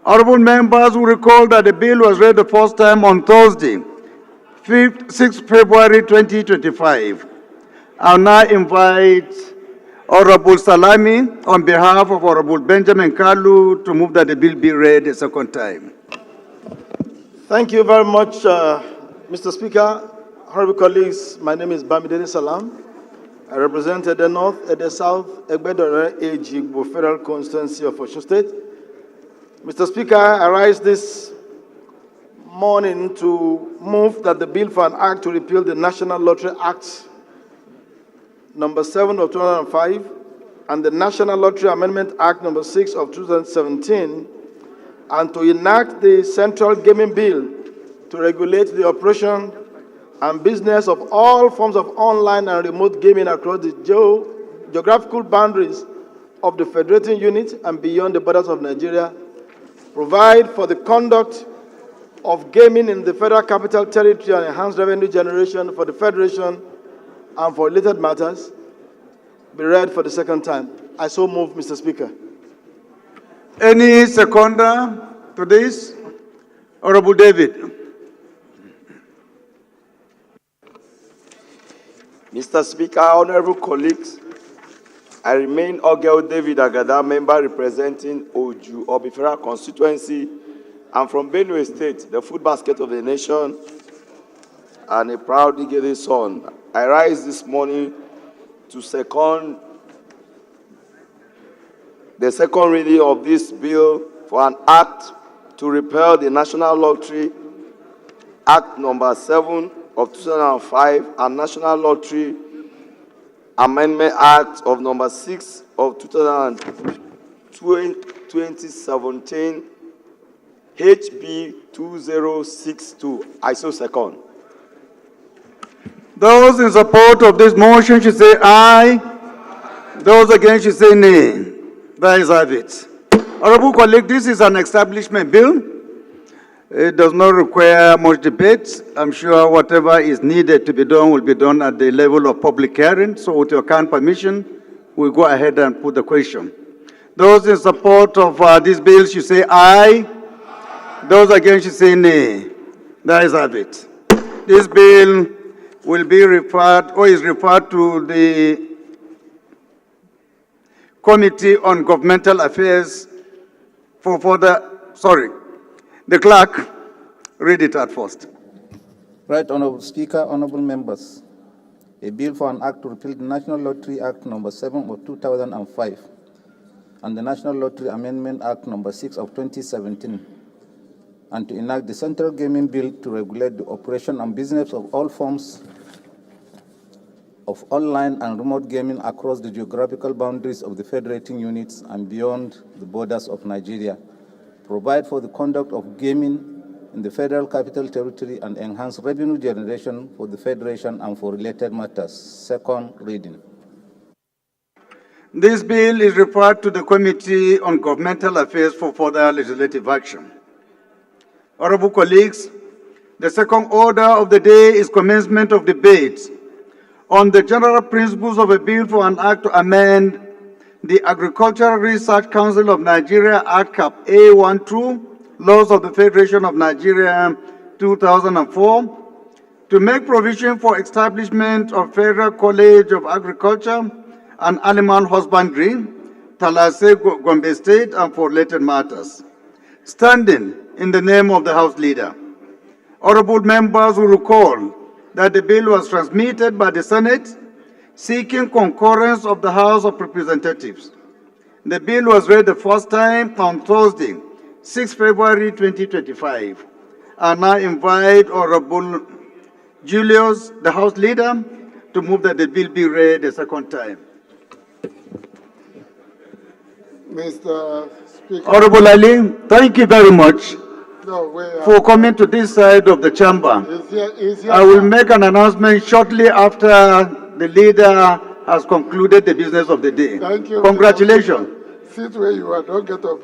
[SPEAKER 1] Honorable members will recall that the bill was read the first time on Thursday, 6 February 2025. I'll now invite Honorable Salami on behalf of Honorable Benjamin Kalu to move that the bill be read a second time.
[SPEAKER 3] Thank you very much, Mr. Speaker. Honorable colleagues, my name is Bamidele Salam.
[SPEAKER 7] I represent the North, the South, Egbedore, Ejigbo Federal Constituency of Osun State. Mr. Speaker, I rise this morning to move that the bill for an act to repeal the National Lottery Act number 7 of 2005 and the National Lottery Amendment Act number 6 of 2017 and to enact the Central Gaming Bill to regulate the operation and business of all forms of online and remote gaming across the geographical boundaries of the federating unit and beyond the borders of Nigeria, provide for the conduct of gaming in the Federal Capital Territory and enhance revenue generation for the Federation and for related matters, be read for the second time. I so move, Mr. Speaker.
[SPEAKER 1] Any seconder to this? Honorable David.
[SPEAKER 20] Mr. Speaker, honorable colleagues, I remain Ogel David Agada, member representing Oju Obifera constituency. I'm from Benue State, the food basket of the nation, and a proud Igede son. I rise this morning to second the second reading of this bill for an act to repeal the National Lottery Act number 7 of 2005 and National Lottery Amendment Act of number 6 of 2017, HB 2062. I so second.
[SPEAKER 1] Those in support of this motion should say aye. Those against should say nay. That is have it. Honorable colleague, this is an establishment bill. It does not require much debate. I'm sure whatever is needed to be done will be done at the level of public hearing. So with your kind permission, we'll go ahead and put the question. Those in support of this bill should say aye. Those against should say nay. That is have it. This bill will be referred or is referred to the Committee on Governmental Affairs for further, the clerk, read it at first.
[SPEAKER 21] Right, Honorable Speaker, honorable members. A bill for an act to repeal the National Lottery Act number 7 of 2005 and the National Lottery Amendment Act number 6 of 2017 and to enact the Central Gaming Bill to regulate the operation and business of all forms of online and remote gaming across the geographical boundaries of the federating units and beyond the borders of Nigeria, provide for the conduct of gaming in the Federal Capital Territory and enhance revenue generation for the Federation and for related matters. Second reading.
[SPEAKER 1] This bill is referred to the Committee on Governmental Affairs for further legislative action. Honorable colleagues, the second order of the day is commencement of debate on the general principles of a bill for an act to amend the Agricultural Research Council of Nigeria Act Cap A12, Laws of the Federation of Nigeria 2004, to make provision for establishment of Federal College of Agriculture and Animal Husbandry, Talase, Gombe State, and for related matters. Standing in the name of the House Leader, honorable members will recall that the bill was transmitted by the Senate seeking concurrence of the House of Representatives. The bill was read the first time on Thursday, 6 February 2025. I now invite Honorable Julius, the House Leader, to move that the bill be read a second time.
[SPEAKER 15] Mr. Speaker.
[SPEAKER 1] Honorable Ali, thank you very much
[SPEAKER 15] No,
[SPEAKER 1] for coming to this side of the chamber.
[SPEAKER 15] Is here
[SPEAKER 1] I will make an announcement shortly after the leader has concluded the business of the day.
[SPEAKER 15] Thank you.
[SPEAKER 1] Congratulations.
[SPEAKER 15] Sit where you are, don't get up.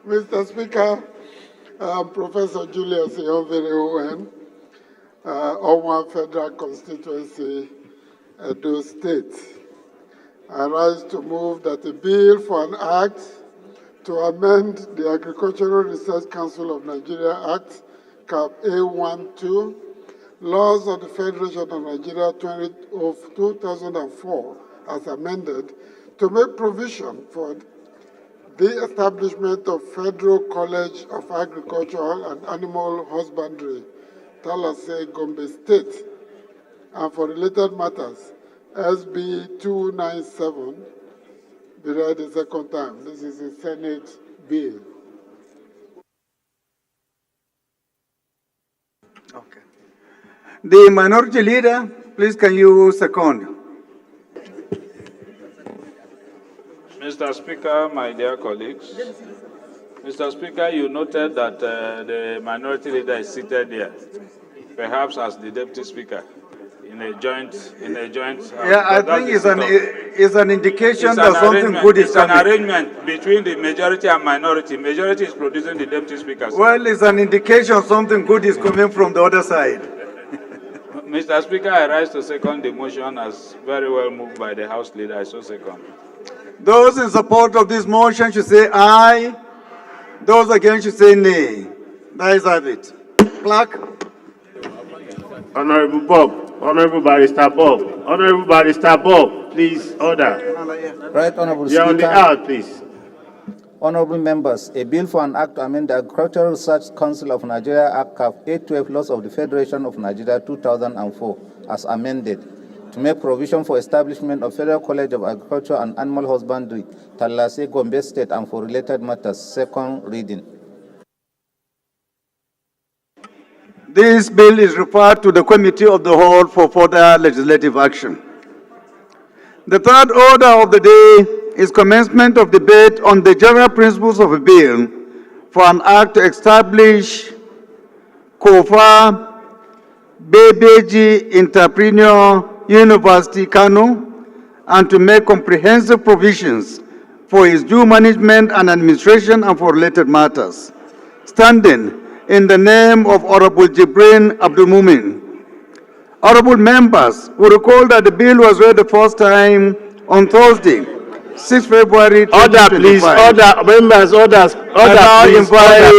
[SPEAKER 15] Mr. Speaker, Professor Julius Ionvere Owan Federal Constituency, Edo State. I rise to move that a bill for an act to amend the Agricultural Research Council of Nigeria Act, Cap A12, Laws of the Federation of Nigeria of 2004, as amended, to make provision for the establishment of Federal College of Agriculture and Animal Husbandry, Talase, Gombe State, and for related matters, SB 297 be read a second time. This is a Senate bill.
[SPEAKER 1] Okay. The minority leader, please can you second?
[SPEAKER 4] Mr. Speaker, my dear colleagues, Mr. Speaker, you noted that the minority leader is seated here, perhaps as the deputy speaker in a joint.
[SPEAKER 1] Yeah, I think it's an indication that something good is coming.
[SPEAKER 4] It's an arrangement between the majority and minority. Majority is producing the deputy speaker.
[SPEAKER 1] Well, it's an indication something good is coming from the other side.
[SPEAKER 4] Mr. Speaker, I rise to second the motion as very well moved by the House leader. I so second.
[SPEAKER 1] Those in support of this motion should say aye. Those against should say nay. That is it. Clerk.
[SPEAKER 19] Honorable Bob, Honorable Barrister Bob, Honorable Barrister Bob, please order.
[SPEAKER 21] Right, Honorable
[SPEAKER 19] You're on the
[SPEAKER 21] Speaker.
[SPEAKER 19] hour, please.
[SPEAKER 21] Honorable members, a bill for an act to amend the Agricultural Research Council of Nigeria Act 812 laws of the Federation of Nigeria 2004 as amended to make provision for establishment of Federal College of Agriculture and Animal Husbandry, Tallase, Gombe State, and for related matters. Second reading.
[SPEAKER 1] This bill is referred to the Committee of the Whole for further legislative action. The third order of the day is commencement of debate on the general principles of a bill for an act to establish Kofa Bebeji Entrepreneur University, Kano, and to make comprehensive provisions for its due management and administration and for related matters. Standing in the name of Honorable Jibrin Abdul Mumin. Honorable members will recall that the bill was read the first time on Thursday, 6 February 2025.
[SPEAKER 19] Order, please. Order, members, order,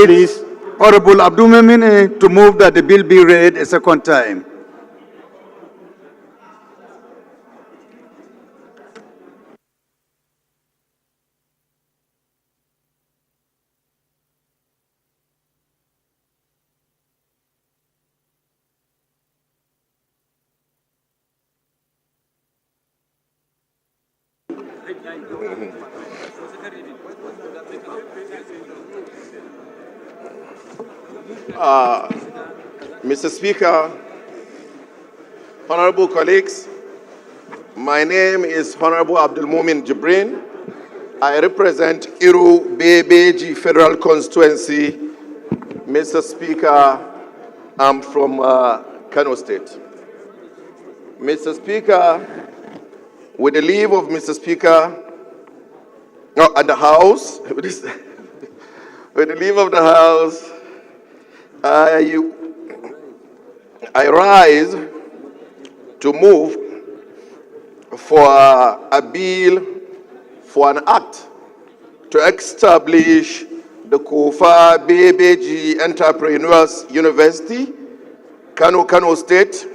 [SPEAKER 19] please.
[SPEAKER 1] Honorable Abdul Mumin to move that the bill be read a second time.
[SPEAKER 20] Mr. Speaker, honorable colleagues, my name is Honorable Abdul Mumin Jibrin. I represent Iru Bebeji Federal Constituency. Mr. Speaker, I'm from Kano State. Mr. Speaker, with the leave of Mr. Speaker, and the House, with the leave of the House, I rise to move for a bill for an act to establish the Kofa Bebeji Entrepreneurs University, Kano State,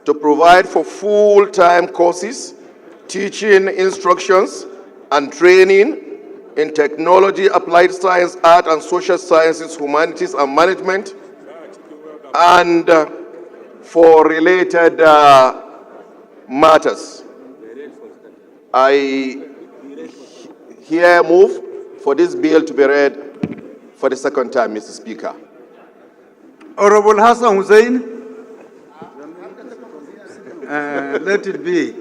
[SPEAKER 20] to provide for full-time courses, teaching, instructions, and training in technology, applied science, art and social sciences, humanities, and management, and for related matters. I here move for this bill to be read for the second time, Mr. Speaker.
[SPEAKER 1] Honorable Hassan Hussein, let it be.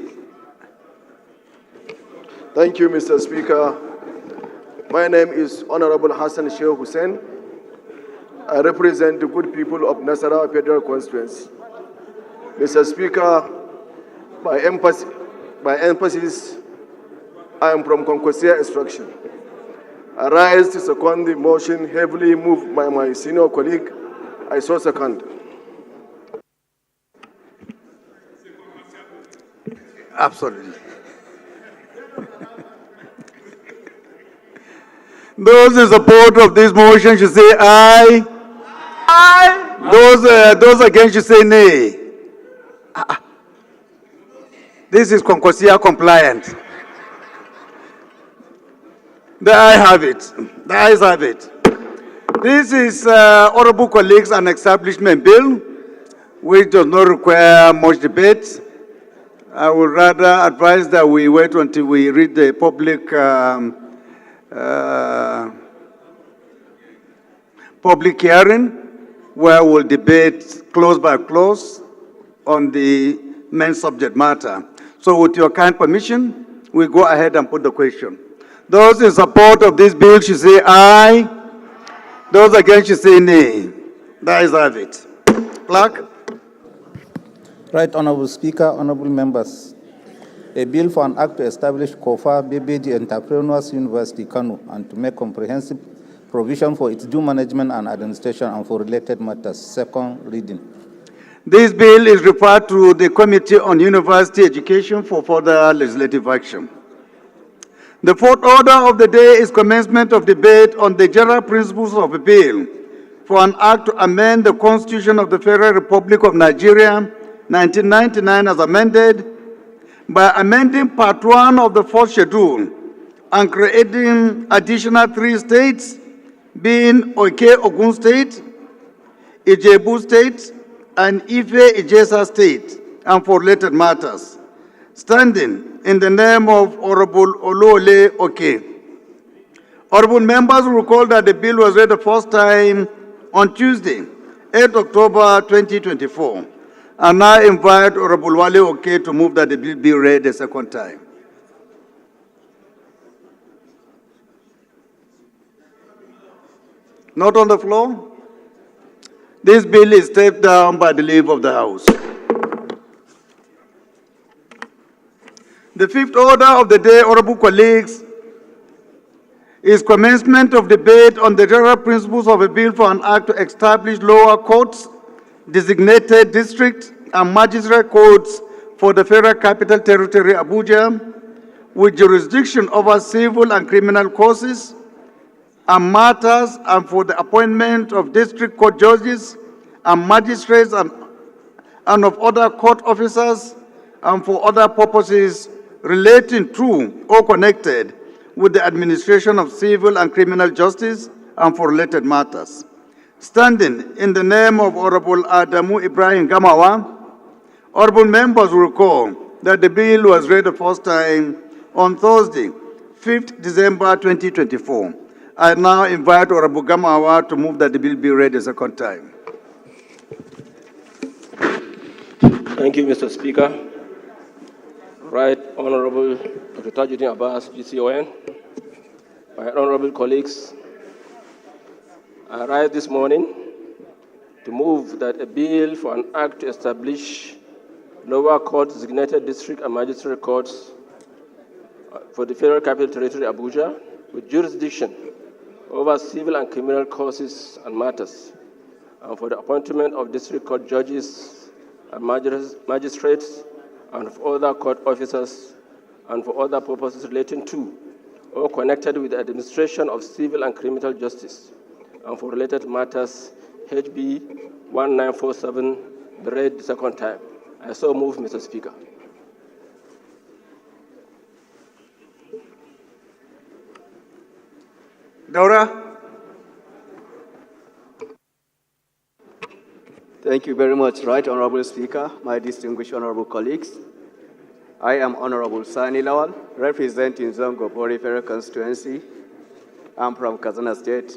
[SPEAKER 22] Thank you, Mr. Speaker. My name is Honorable Hassan Sheikh Hussein. I represent the good people of Nasarawa Federal Constituency. Mr. Speaker, by emphasis, I am from Concosia Instruction. I rise to second the motion heavily moved by my senior colleague. I so second.
[SPEAKER 1] Absolutely. Those in support of this motion should say aye. Aye. Those against should say nay. This is Concosia compliant. The ayes have it. The ayes have it. This is, honorable colleagues, an establishment bill which does not require much debate. I would rather advise that we wait until we read the public hearing, where we'll debate clause by clause on the main subject matter. So with your kind permission, we go ahead and put the question. Those in support of this bill should say aye. Those against should say nay. That is have it. Clerk?
[SPEAKER 21] Right Honorable Speaker, honorable members. A bill for an act to establish KOFA BBG Entrepreneurs University, Kano, and to make comprehensive provision for its due management and administration and for related matters. Second reading.
[SPEAKER 1] This bill is referred to the Committee on University Education for further legislative action. The fourth order of the day is commencement of debate on the general principles of a bill for an act to amend the Constitution of the Federal Republic of Nigeria, 1999, as amended, by amending Part 1 of the fourth schedule and creating additional 3 states, being Ogun State, Ijebu State, and Ife-Ijesa State, and for related matters, standing in the name of Honorable Olole Oke. Honorable members will recall that the bill was read the first time on Tuesday, 8 October 2024. And now invite Honorable Wale Oke to move that the bill be read a second time. Not on the floor? This bill is stepped down by the leave of the House. The fifth order of the day, honorable colleagues, is commencement of debate on the general principles of a bill for an act to establish lower courts, designated district and magistrate courts for the Federal Capital Territory, Abuja, with jurisdiction over civil and criminal causes and matters, and for the appointment of district court judges and magistrates and of other court officers, and for other purposes relating to or connected with the administration of civil and criminal justice, and for related matters. Standing in the name of Honorable Adamu Ibrahim Gamawa, honorable members will recall that the bill was read the first time on Thursday, 5th December 2024. I now invite Honorable Gamawa to move that the bill be read a second time.
[SPEAKER 14] Thank you, Mr. Speaker. Right Honorable Dr. Tajuddin Abbas, GCON, my honorable colleagues, I rise this morning to move that a bill for an act to establish lower court designated district and magistrate courts for the Federal Capital Territory, Abuja, with jurisdiction over civil and criminal causes and matters, and for the appointment of district court judges and magistrates and of other court officers, and for other purposes relating to or connected with the administration of civil and criminal justice, and for related matters, HB 1947, be read the second time. I so move, Mr. Speaker.
[SPEAKER 1] Daura?
[SPEAKER 2] Thank you very much, Right Honorable Speaker, my distinguished honorable colleagues. I am Honorable Sani Lawal, representing Zongo Federal Constituency. I'm from Katsina State.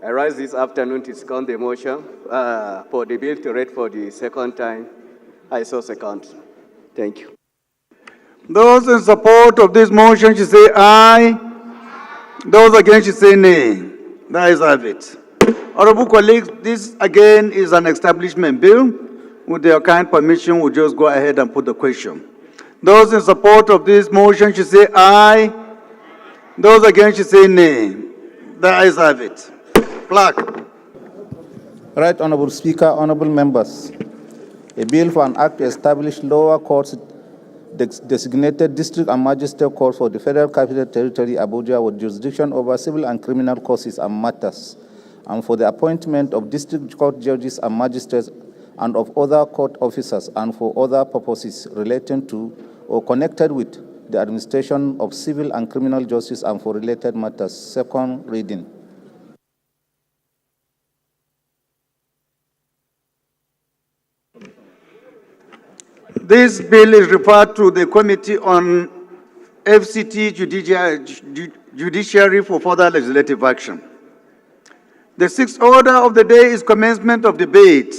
[SPEAKER 2] I rise this afternoon to second the motion for the bill to read for the second time. I so second. Thank you.
[SPEAKER 1] Those in support of this motion should say aye. Those against should say nay. That is have it. Honorable colleagues, this again is an establishment bill. With your kind permission, we'll just go ahead and put the question. Those in support of this motion should say aye. Those against should say nay. That is have it. Clerk.
[SPEAKER 21] Right Honorable Speaker, honorable members. A bill for an act to establish lower courts designated district and magistrate courts for the Federal Capital Territory, Abuja, with jurisdiction over civil and criminal causes and matters, and for the appointment of district court judges and magistrates and of other court officers, and for other purposes relating to or connected with the administration of civil and criminal justice, and for related matters. Second reading.
[SPEAKER 1] This bill is referred to the Committee on FCT Judiciary for further legislative action. The sixth order of the day is commencement of debate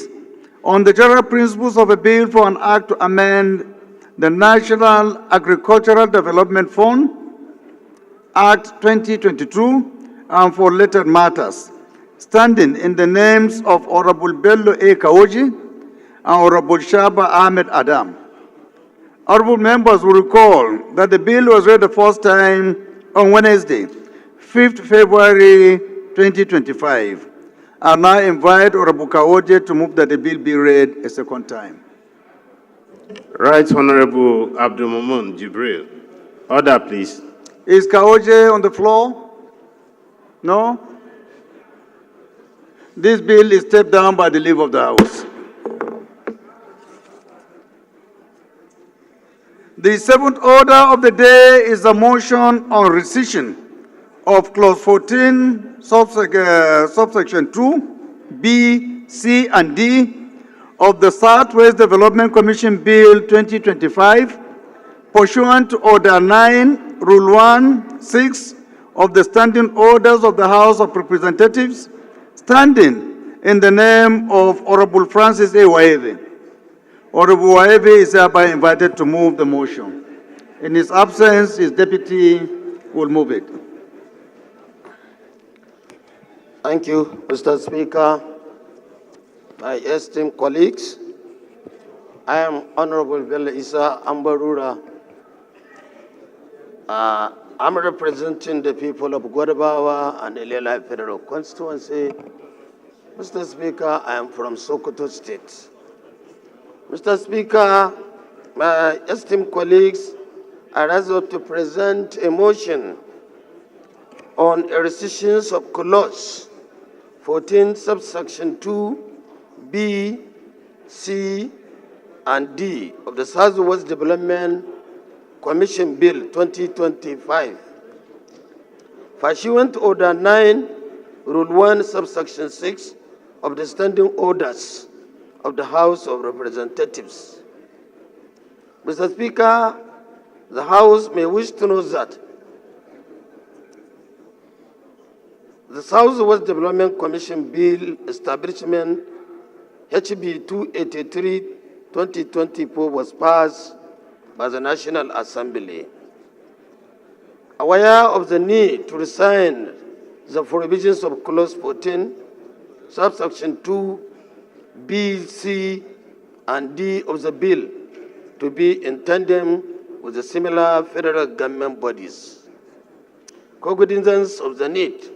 [SPEAKER 1] on the general principles of a bill for an act to amend the National Agricultural Development Fund Act 2022 and for related matters, standing in the names of Honorable Bello A. Kaoji and Honorable Shaba Ahmed Adam. Honorable members will recall that the bill was read the first time on Wednesday, 5th February 2025. I now invite Honorable Kaoji to move that the bill be read a second time.
[SPEAKER 19] Right Honorable Abdul Mamun Jibril. Order, please.
[SPEAKER 1] Is Kaoji on the floor? No? This bill is stepped down by the leave of the House. The seventh order of the day is a motion on rescission of Clause 14, subsection 2, B, C, and D of the Southwest Development Commission Bill 2025, pursuant to Order 9, Rule 1, 6 of the Standing Orders of the House of Representatives, standing in the name of Honorable Francis A. Waeve. Honorable Waeve is hereby invited to move the motion. In his absence, his deputy will move it.
[SPEAKER 8] Thank you, Mr. Speaker. My esteemed colleagues, I am Honorable Bello Isa Ambarura. I'm representing the people of Guadabawa and Ilela Federal Constituency. Mr. Speaker, I am from Sokoto State. Mr. Speaker, my esteemed colleagues, I resolve to present a motion on a rescission of Clause 14, subsection 2, B, C, and D of the Southwest Development Commission Bill 2025. Pursuant to Order 9, Rule 1, subsection 6 of the Standing Orders of the House of Representatives. Mr. Speaker, the House may wish to know that the Southwest Development Commission Bill Establishment HB 283/2024 was passed by the National Assembly. Aware of the need to rescind the provisions of Clause 14, subsection 2, B, C, and D of the bill to be in tandem with the similar federal government bodies. Cognizance of the need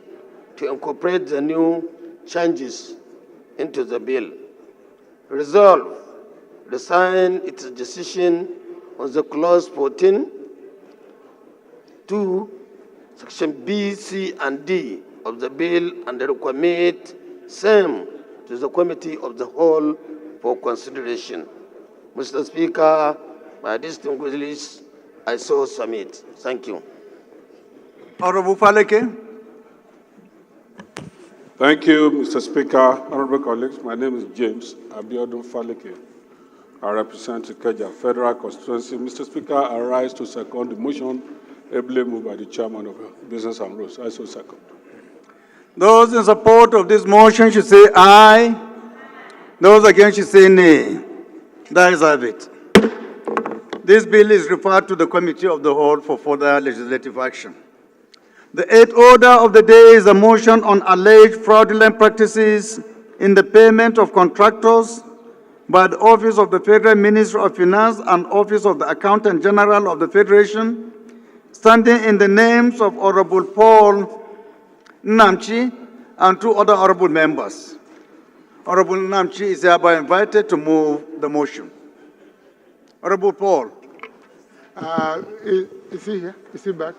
[SPEAKER 8] to incorporate the new changes into the bill. Resolve, resign its decision on the Clause 14, 2, Section B, C, and D of the bill and recommit same to the Committee of the Whole for consideration. Mr. Speaker, my distinguished list, I so submit. Thank you.
[SPEAKER 1] Honorable Faleke.
[SPEAKER 6] Thank you, Mr. Speaker. Honorable colleagues, my name is James Abiodun Faleke. I represent Ikeja Federal Constituency. Mr. Speaker, I rise to second the motion ably moved by the Chairman of Business and Rules. I so second.
[SPEAKER 1] Those in support of this motion should say aye. Those against should say nay. That is have it. This bill is referred to the Committee of the Whole for further legislative action. The eighth order of the day is a motion on alleged fraudulent practices in the payment of contractors by the Office of the Federal Ministry of Finance and Office of the Accountant General of the Federation, standing in the names of Honorable Paul Namchi and two other honorable members. Honorable Namchi is hereby invited to move the motion. Honorable Paul.
[SPEAKER 9] Is he here? Is he back?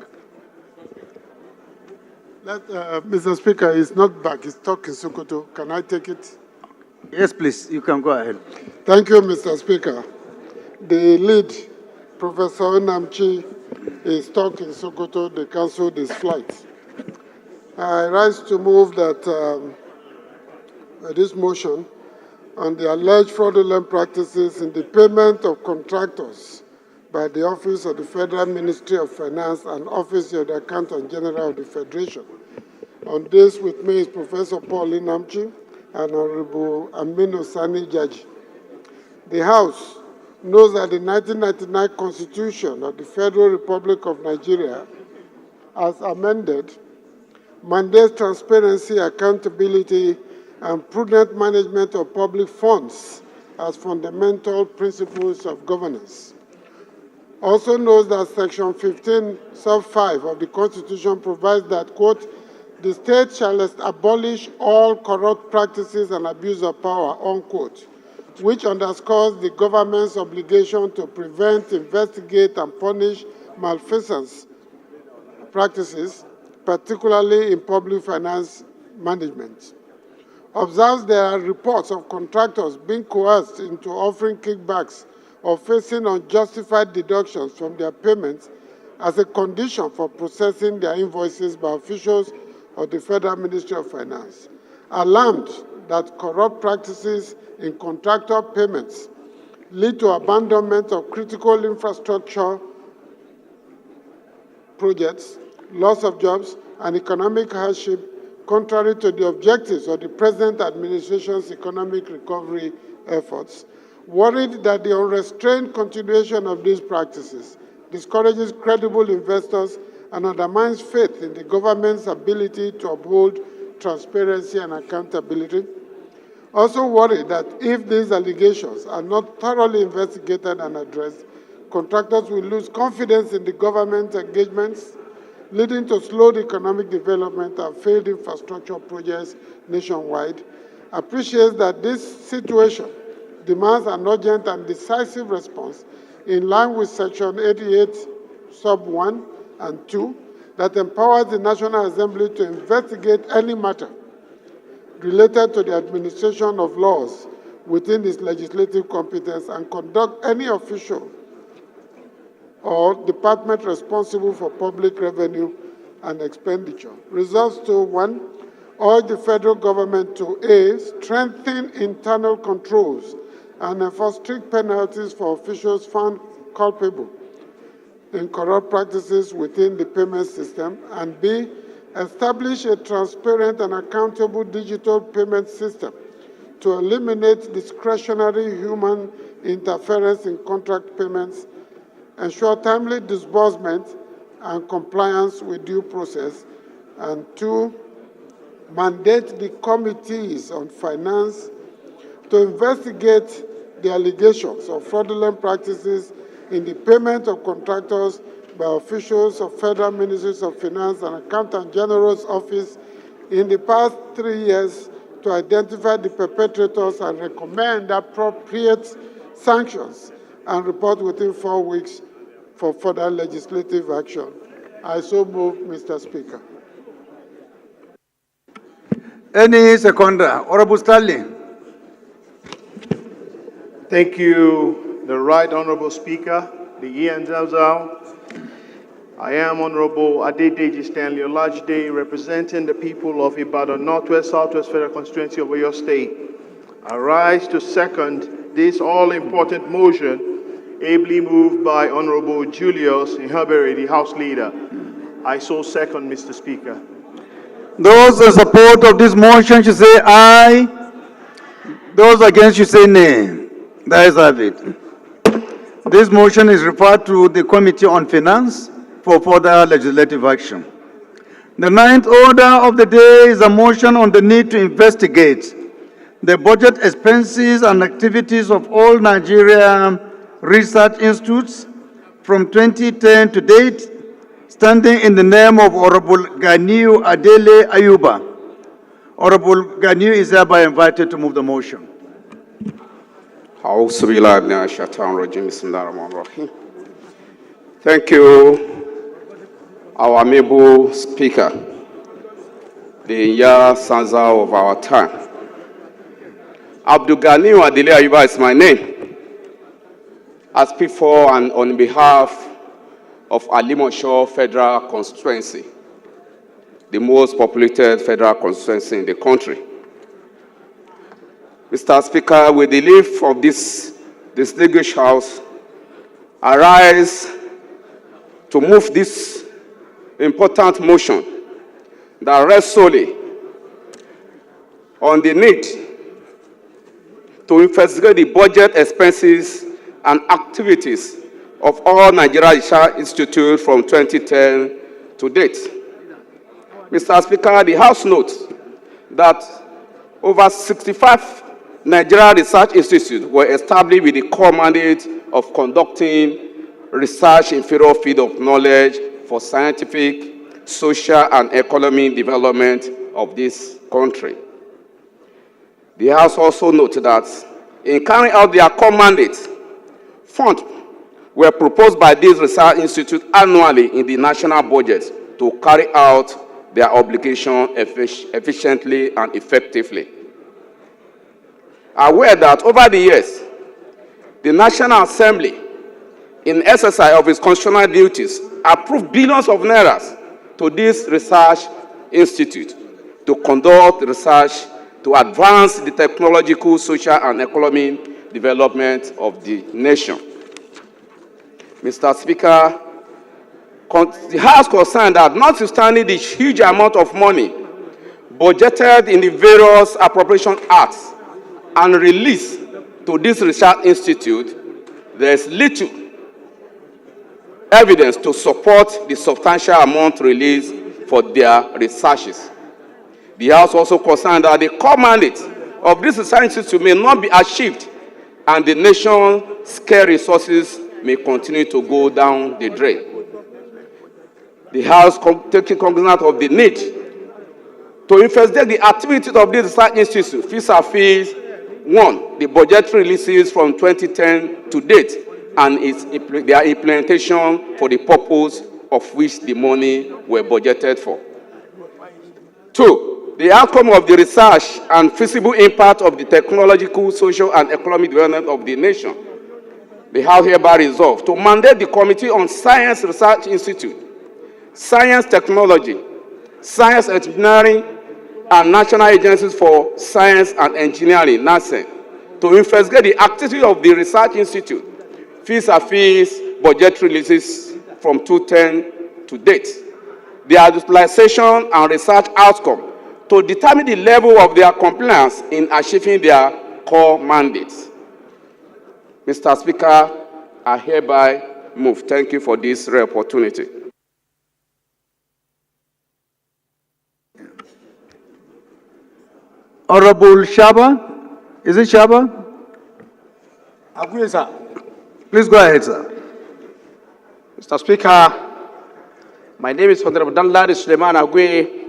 [SPEAKER 9] Mr. Speaker, he's not back. He's stuck in Sokoto. Can I take it?
[SPEAKER 1] Yes, please. You can go ahead.
[SPEAKER 9] Thank you, Mr. Speaker. The lead, Professor Namchi, is stuck in Sokoto. They cancelled his flight. I rise to move that this motion on the alleged fraudulent practices in the payment of contractors by the Office of the Federal Ministry of Finance and Office of the Accountant General of the Federation. On this with me is Professor Paul Inamchi and Honorable Aminu Sani Jaji. The House knows that the 1999 Constitution of the Federal Republic of Nigeria, as amended, mandates transparency, accountability, and prudent management of public funds as fundamental principles of governance. Also knows that Section 15, Sub 5 of the Constitution provides that, quote, the state shall abolish all corrupt practices and abuse of power, unquote, which underscores the government's obligation to prevent, investigate, and punish malfeasance practices, particularly in public finance management. Observes there are reports of contractors being coerced into offering kickbacks or facing unjustified deductions from their payments as a condition for processing their invoices by officials of the Federal Ministry of Finance. Alarmed that corrupt practices in contractor payments lead to abandonment of critical infrastructure projects, loss of jobs, and economic hardship, contrary to the objectives of the present administration's economic recovery efforts, worried that the unrestrained continuation of these practices discourages credible investors and undermines faith in the government's ability to uphold transparency and accountability. Also worried that if these allegations are not thoroughly investigated and addressed, contractors will lose confidence in the government's engagements, leading to slowed economic development and failed infrastructure projects nationwide. Appreciates that this situation demands an urgent and decisive response in line with Section 88, Sub 1 and 2, that empowers the National Assembly to investigate any matter related to the administration of laws within its legislative competence and conduct any official or department responsible for public revenue and expenditure. Results to 1, urge the federal government to A, strengthen internal controls and enforce strict penalties for officials found culpable in corrupt practices within the payment system, and B, establish a transparent and accountable digital payment system to eliminate discretionary human interference in contract payments, ensure timely disbursement and compliance with due process, and 2, mandate the committees on finance to investigate the allegations of fraudulent practices in the payment of contractors by officials of Federal Ministries of Finance and Accountant General's Office in the past 3 years to identify the perpetrators and recommend appropriate sanctions and report within 4 weeks for further legislative action. I so move, Mr. Speaker.
[SPEAKER 1] Any seconder? Honorable Stanley.
[SPEAKER 22] Thank you, the Right Honorable Speaker, the Ian Zazao. I am Honorable Adedeji Stanley Olajide, representing the people of Ibadan Northwest Southwest Federal Constituency of your state. I rise to second this all-important motion, ably moved by Honorable Julius Inhabere, the House Leader. I so second, Mr. Speaker.
[SPEAKER 1] Those in support of this motion should say aye. Those against should say nay. The ayes have it. This motion is referred to the Committee on Finance for further legislative action. The ninth order of the day is a motion on the need to investigate the budget expenses and activities of all Nigerian research institutes from 2010 to date, standing in the name of Honorable Ganiu Adele Ayuba. Honorable Ganiu is hereby invited to move the motion.
[SPEAKER 5] Thank you, our amiable Speaker, the Yara Sanza of our time. Abdul Ganiu Adele Ayuba is my name. I speak for and on behalf of Alimosho Federal Constituency, the most populated federal constituency in the country. Mr. Speaker, with the leave of this distinguished House, I rise to move this important motion that rests solely on the need to investigate the budget expenses and activities of all Nigeria Research Institute from 2010 to date. Mr. Speaker, the House notes that over 65 Nigeria Research Institutes were established with the core mandate of conducting research in various fields of knowledge for scientific, social, and economic development of this country. The House also noted that in carrying out their core mandate, funds were proposed by these research institutes annually in the national budget to carry out their obligation efficiently and effectively. Aware that over the years, the National Assembly, in exercise of its constitutional duties, approved billions of naira to this research institute to conduct research to advance the technological, social, and economic development of the nation. Mr. Speaker, the House concerned that notwithstanding the huge amount of money budgeted in the various appropriation acts and released to this research institute, there is little evidence to support the substantial amount released for their researches. The House also concerned that the core mandate of this research institute may not be achieved and the nation's scarce resources may continue to go down the drain. The House taking cognizance of the need to investigate the activities of this research institute, vis-a-vis, one, the budgetary releases from 2010 to date and their implementation for the purpose of which the money were budgeted for. Two, the outcome of the research and feasible impact of the technological, social, and economic development of the nation. The House hereby resolved to mandate the Committee on Science Research Institute, Science Technology, Science Engineering, and National Agencies for Science and Engineering, NASEN, to investigate the activity of the Research Institute, vis-a-vis budget releases from 2010 to date, their utilization and research outcome, to determine the level of their compliance in achieving their core mandates. Mr. Speaker, I hereby move. Thank you for this rare opportunity.
[SPEAKER 1] Honorable Shaba, is it Shaba?
[SPEAKER 10] Agui, sir.
[SPEAKER 1] Please go ahead, sir.
[SPEAKER 10] Mr. Speaker, my name is Honorable Danladi Suleiman Agui,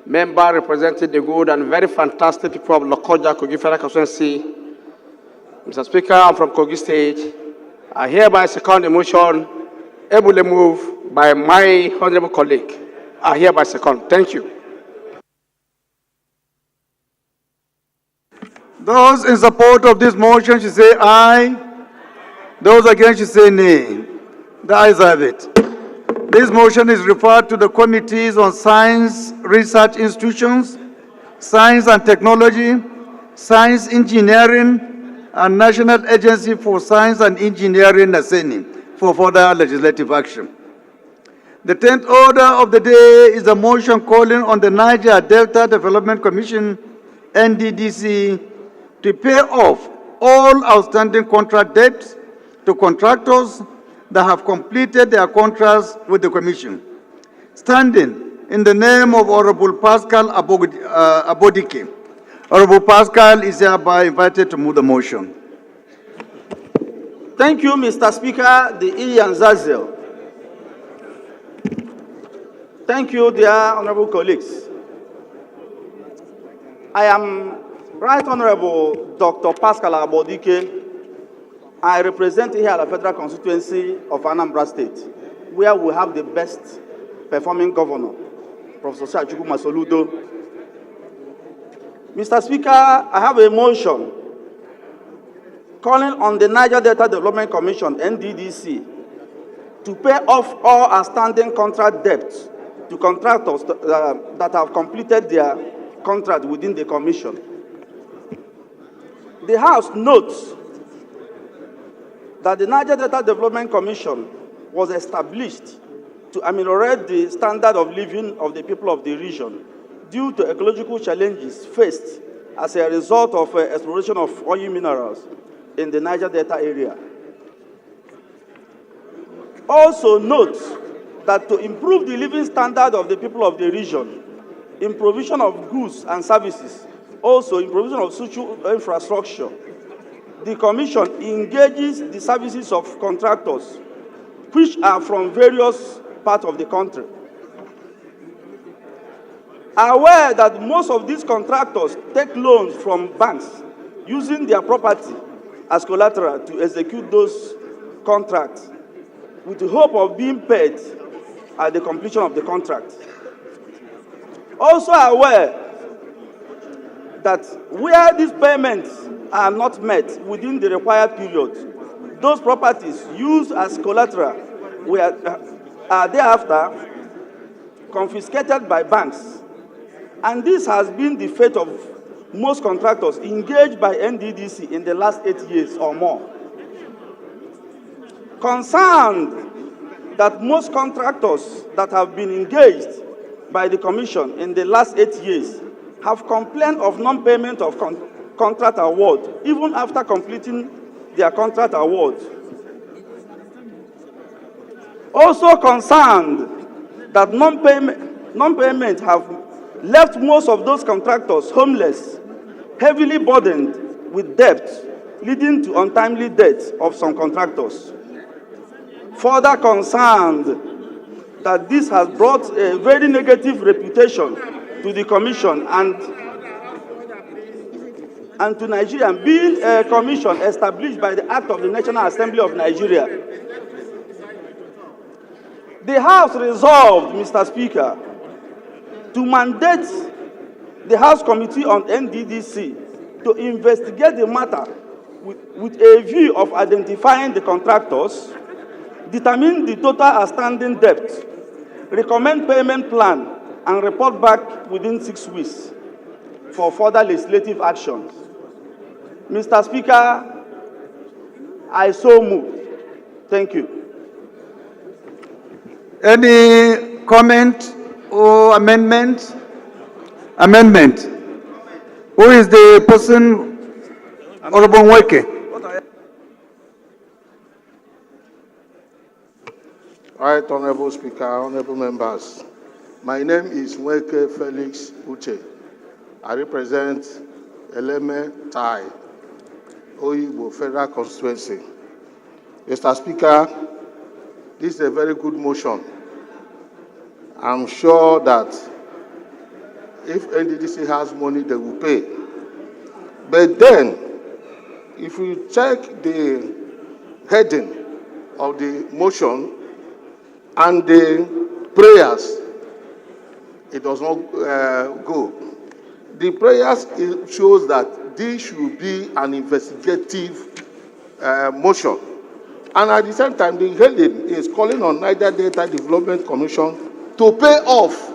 [SPEAKER 10] member representing the good and very fantastic people of Lokoja, Kogi Federal Constituency. Mr. Speaker, I'm from Kogi State. I hereby second the motion ably moved by my honorable colleague. I hereby second. Thank you.
[SPEAKER 1] Those in support of this motion should say aye. Those against should say nay. The ayes have it. This motion is referred to the Committees on Science Research Institutions, Science and Technology, Science Engineering, and National Agency for Science and Engineering, NASENI, for further legislative action. The 10th order of the day is a motion calling on the Niger Delta Development Commission, NDDC, to pay off all outstanding contract debts to contractors that have completed their contracts with the Commission. Standing in the name of Honorable Pascal Abodike. Honorable Pascal is hereby invited to move the motion.
[SPEAKER 13] Thank you, Mr. Speaker, the Ian Zazel. Thank you, dear honorable colleagues. I am Right Honorable Dr. Pascal Abodike. I represent here the Federal Constituency of Anambra State, where we have the best performing governor, Professor Sachuku Masoludo. Mr. Speaker, I have a motion calling on the Niger Delta Development Commission, NDDC, to pay off all outstanding contract debts to contractors that have completed their contract within the commission. The House notes that the Niger Delta Development Commission was established to ameliorate the standard of living of the people of the region due to ecological challenges faced as a result of exploration of oil minerals in the Niger Delta area. Also notes that to improve the living standard of the people of the region, in provision of goods and services, also in provision of social infrastructure, the Commission engages the services of contractors which are from various parts of the country. Aware that most of these contractors take loans from banks using their property as collateral to execute those contracts with the hope of being paid at the completion of the contract. Also aware that where these payments are not met within the required period, those properties used as collateral are thereafter confiscated by banks. And this has been the fate of most contractors engaged by NDDC in the last 8 years or more. Concerned that most contractors that have been engaged by the Commission in the last 8 years have complained of non-payment of contract award, even after completing their contract award. Also concerned that non-payment have left most of those contractors homeless, heavily burdened with debt, leading to untimely death of some contractors. Further concerned that this has brought a very negative reputation to the Commission and to Nigeria, being a commission established by the Act of the National Assembly of Nigeria. The House resolved, Mr. Speaker, to mandate the House Committee on NDDC to investigate the matter with a view of identifying the contractors, determine the total outstanding debt, recommend payment plan, and report back within 6 weeks for further legislative actions. Mr. Speaker, I so move. Thank you.
[SPEAKER 1] Any comment or amendment? Amendment. Who is the person? Honorable Nweke.
[SPEAKER 22] Right, Honorable Speaker, Honorable Members. My name is Nweke Felix Uche. I represent Eleme Tai, Oyibo Federal Constituency. Mr. Speaker, this is a very good motion. I'm sure that if NDDC has money, they will pay. But then, if you check the heading of the motion and the prayers, it does not go. The prayers shows that this should be an investigative motion. And at the same time, the heading is calling on Niger Delta Development Commission to pay off.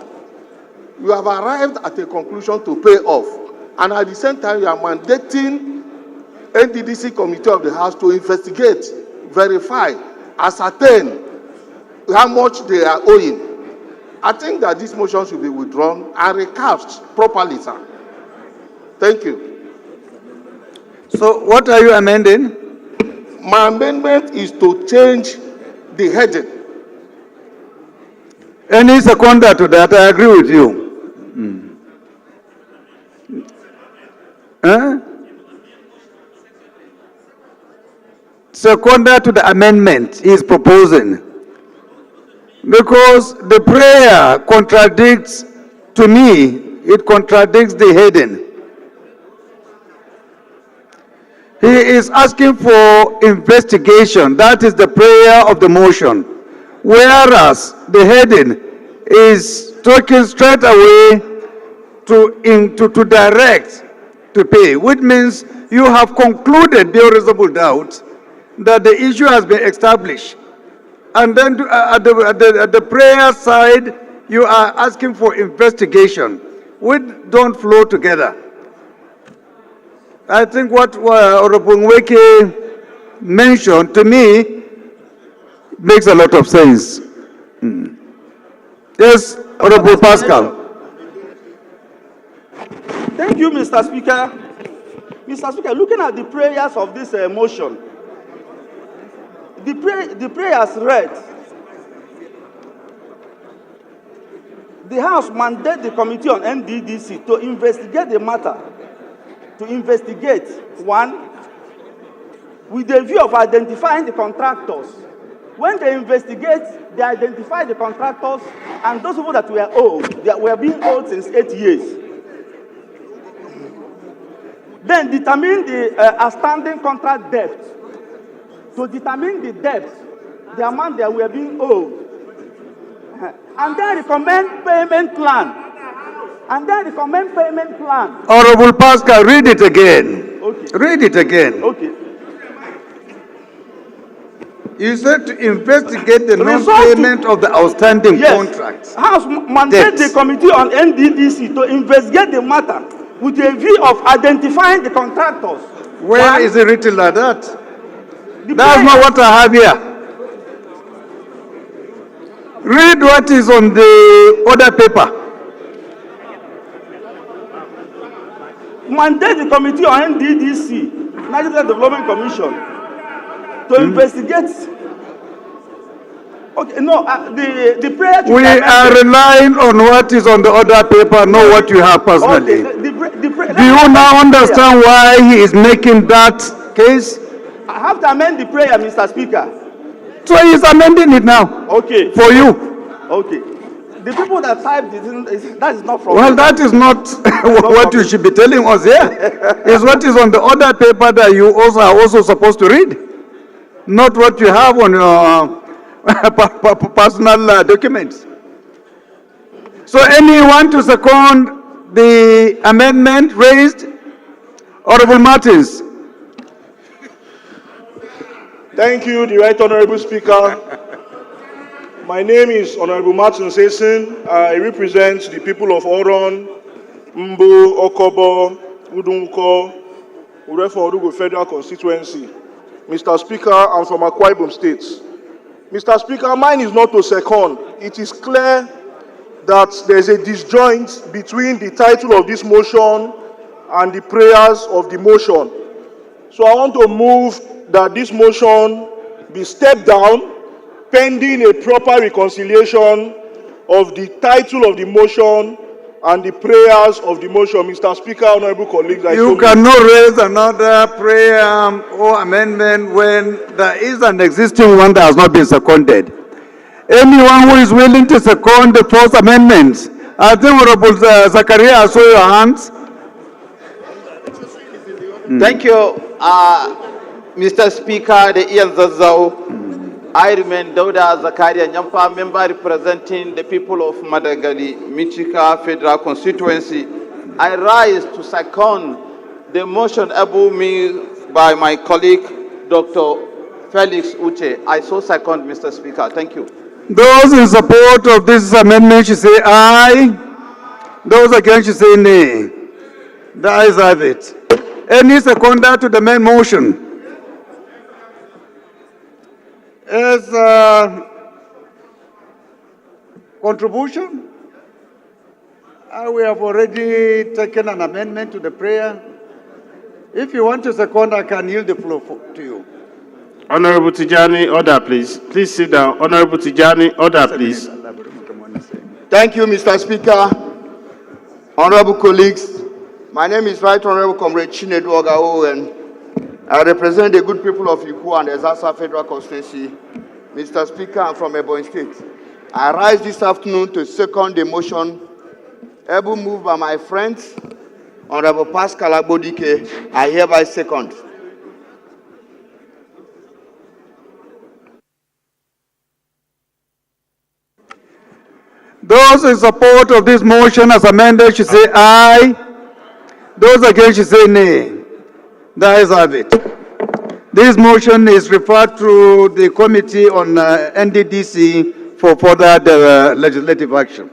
[SPEAKER 22] You have arrived at a conclusion to pay off. And at the same time, you are mandating NDDC Committee of the House to investigate, verify, ascertain how much they are owing. I think that this motion should be withdrawn and recast properly, sir. Thank you.
[SPEAKER 1] So what are you amending?
[SPEAKER 22] My amendment is to change the heading.
[SPEAKER 1] Any seconder to that? I agree with you. Seconder to the amendment he is proposing. Because the prayer contradicts, to me, it contradicts the heading. He is asking for investigation. That is the prayer of the motion. Whereas the heading is talking straight away to direct to pay, which means you have concluded beyond reasonable doubt that the issue has been established. And then at the prayer side, you are asking for investigation, which don't flow together. I think what Honorable Nweke mentioned to me makes a lot of sense. Yes, Honorable Pascal.
[SPEAKER 13] Thank you, Mr. Speaker. Mr. Speaker, looking at the prayers of this motion, the prayers read, the House mandates the Committee on NDDC to investigate the matter. To investigate, one, with the view of identifying the contractors. When they investigate, they identify the contractors and those people that were owed, that were being owed since 8 years. Then determine the outstanding contract debt. To determine the debt, the amount that were being owed. And then recommend payment plan.
[SPEAKER 1] Honorable Pascal, read it again.
[SPEAKER 13] Okay.
[SPEAKER 1] Read it again.
[SPEAKER 13] Okay.
[SPEAKER 1] You said to investigate the non-payment of the outstanding contracts.
[SPEAKER 13] House mandate the Committee on NDDC to investigate the matter with a view of identifying the contractors.
[SPEAKER 1] Where is it written like that? That's not what I have here. Read what is on the other paper.
[SPEAKER 13] Mandate the Committee on NDDC, National Development Commission, to investigate. Okay, no, the prayer.
[SPEAKER 1] We are relying on what is on the other paper, not what you have personally.
[SPEAKER 13] Okay,
[SPEAKER 1] do you now understand why he is making that case?
[SPEAKER 13] I have to amend the prayer, Mr. Speaker.
[SPEAKER 1] So he is amending it now.
[SPEAKER 13] Okay.
[SPEAKER 1] For you.
[SPEAKER 13] Okay. The people that typed it, that is not from.
[SPEAKER 1] Well, that is not what you should be telling us here. It's what is on the other paper that you also are also supposed to read, not what you have on your personal documents. So, anyone to second the amendment raised? Honorable Martins.
[SPEAKER 22] Thank you, the Right Honorable Speaker. My name is Honorable Martin Sessin. I represent the people of Oron, Mbu, Okobo, Udunko, Urefo Orugo Federal Constituency. Mr. Speaker, I'm from Akwa Ibom State. Mr. Speaker, mine is not to second. It is clear that there is a disjoint between the title of this motion and the prayers of the motion. So I want to move that this motion be stepped down pending a proper reconciliation of the title of the motion and the prayers of the motion. Mr. Speaker, honorable colleagues,
[SPEAKER 1] you cannot raise another prayer or amendment when there is an existing one that has not been seconded. Anyone who is willing to second the first amendment, I think Honorable Zakaria, I saw your hands.
[SPEAKER 11] Thank you, Mr. Speaker, the Ian Zazau. I remain Dauda Zakaria Nyampa, member representing the people of Madagali, Michika Federal Constituency. I rise to second the motion able me by my colleague, Dr. Felix Uche. I so second, Mr. Speaker. Thank you.
[SPEAKER 1] Those in support of this amendment should say aye. Those against should say nay. The ayes have it. Any seconder to the main motion? As contribution, we have already taken an amendment to the prayer. If you want to second, I can yield the floor to you.
[SPEAKER 19] Honorable Tijani, order, please. Please sit down. Honorable Tijani, order, please.
[SPEAKER 22] Thank you, Mr. Speaker. Honorable colleagues, my name is Right Honorable Comrade Chinedu Ogao, and I represent the good people of Ikwu and Ezasa Federal Constituency. Mr. Speaker, I'm from Ebonyi State. I rise this afternoon to second the motion able moved by my friends, Honorable Pascal Agbodike. I hereby second.
[SPEAKER 1] Those in support of this motion as amended should say aye. Those against should say nay. The ayes have it. This motion is referred to the Committee on NDDC for further legislative action.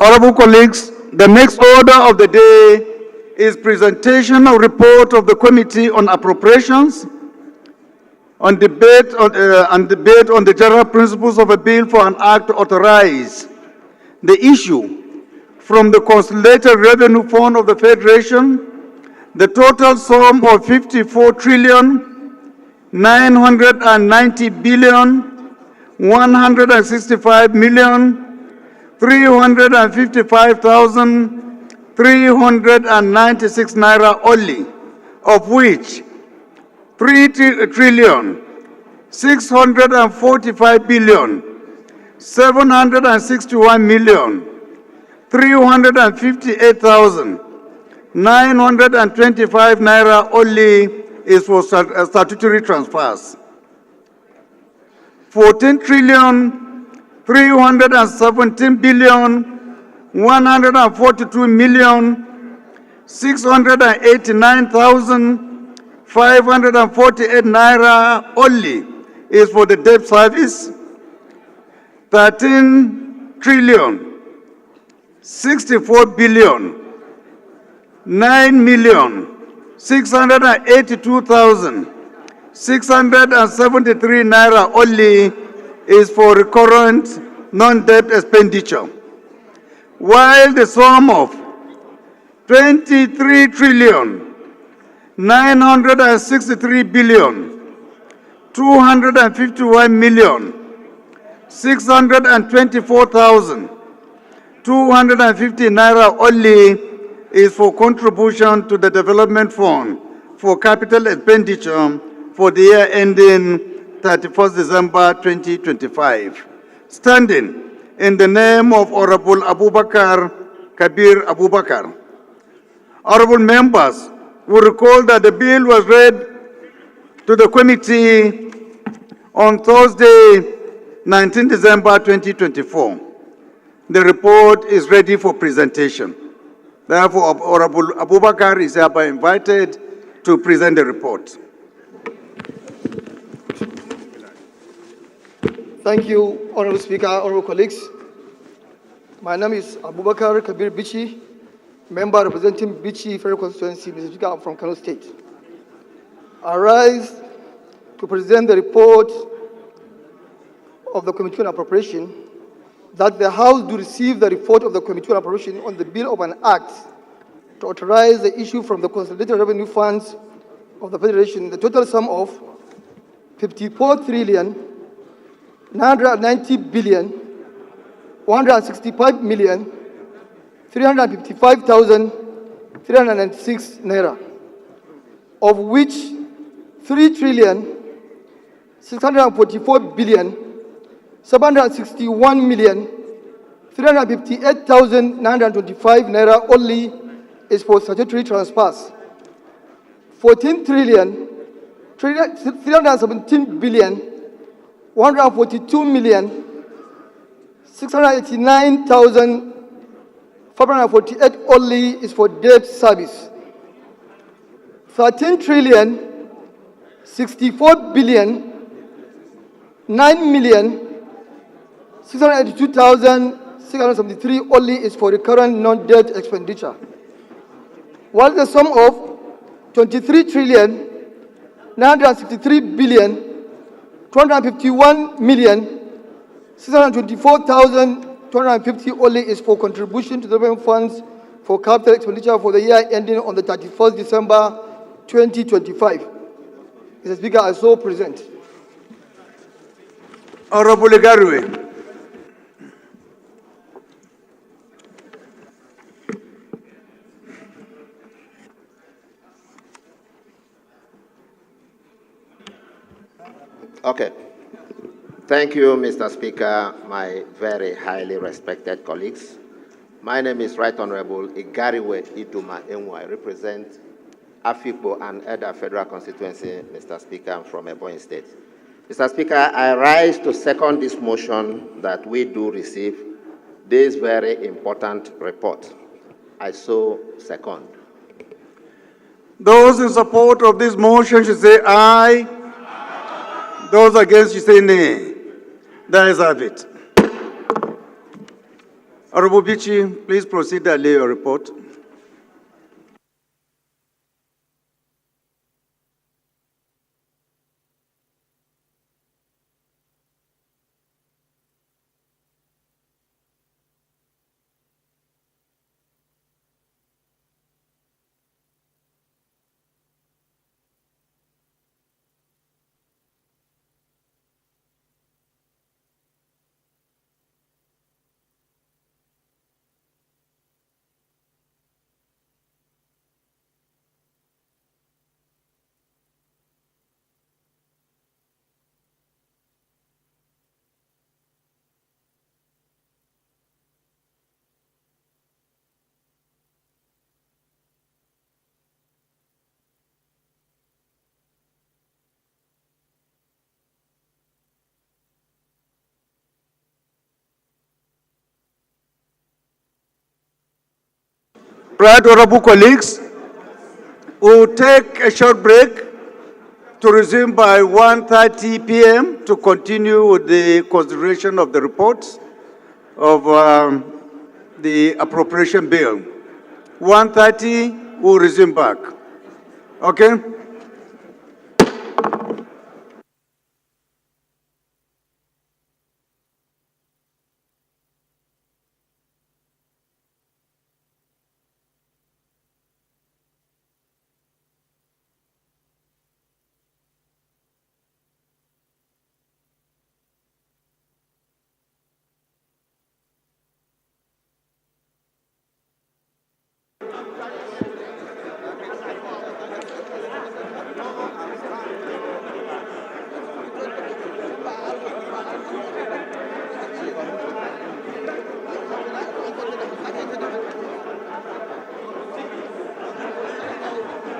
[SPEAKER 1] Honorable colleagues, the next order of the day is presentation of report of the Committee on Appropriations on debate on the general principles of a bill for an act to authorize the issue from the Consolidated Revenue Fund of the Federation the total sum of 54 trillion 990 billion 165 million 355,396 naira only, of which 3 trillion 645 billion 761 million 358,925 naira only is for statutory transfers. 14 trillion 317 billion 142 million 689,548 naira only is for the debt service. 13 trillion 64 billion 9 million 682,673 naira only is for recurrent non-debt expenditure, while the sum of 23 trillion 963 billion 251 million 624,250 naira only is for contribution to the development fund for capital expenditure for the year ending 31st December 2025. Standing in the name of Honorable Abubakar Kabir Abubakar. Honorable members will recall that the bill was read to the committee on Thursday, 19 December 2024. The report is ready for presentation. Therefore, Honorable Abubakar is hereby invited to present the report.
[SPEAKER 12] Thank you, Honorable Speaker, Honorable colleagues. My name is Abubakar Kabir Bichi, member representing Bichi Federal Constituency, Mr. Speaker, I'm from Kano State. I rise to present the report of the Committee on Appropriation that the House do receive the report of the Committee on Appropriation on the bill of an act to authorize the issue from the Consolidated Revenue Funds of the Federation the total sum of 54 trillion 990 billion 165 million 355,306 naira, of which 3 trillion 644 billion 761 million 358,925 naira only is for statutory transfers. 14 trillion 317 billion 142 million 689,548 only is for debt service. 13 trillion 64 billion 9 million 682,673 only is for recurrent non-debt expenditure, while the sum of 23 trillion 963 billion 251 million 624,250 only is for contribution to the development funds for capital expenditure for the year ending on the 31st December 2025. Mr. Speaker, I so present.
[SPEAKER 1] Honorable Garwe.
[SPEAKER 16] Okay. Thank you, Mr. Speaker, my very highly respected colleagues. My name is Right Honorable Igariwe Iduma Enwa. I represent Afikpo and Eda Federal Constituency, Mr. Speaker. I'm from Ebonyi State. Mr. Speaker, I rise to second this motion that we do receive this very important report. I so second.
[SPEAKER 1] Those in support of this motion should say aye. Those against should say nay. That is have it. Honorable Bichi, please proceed and lay your report. Right, honorable colleagues, we'll take a short break to resume by 1:30 p.m. to continue with the consideration of the reports of the appropriation bill. 1:30, we'll resume back. Okay?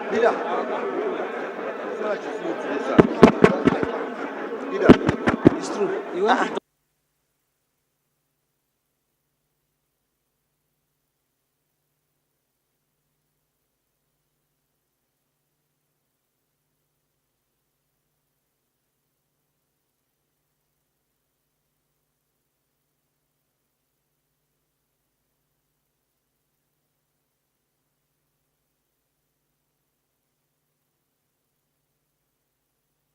[SPEAKER 17] Leader. Leader, it's true. You want to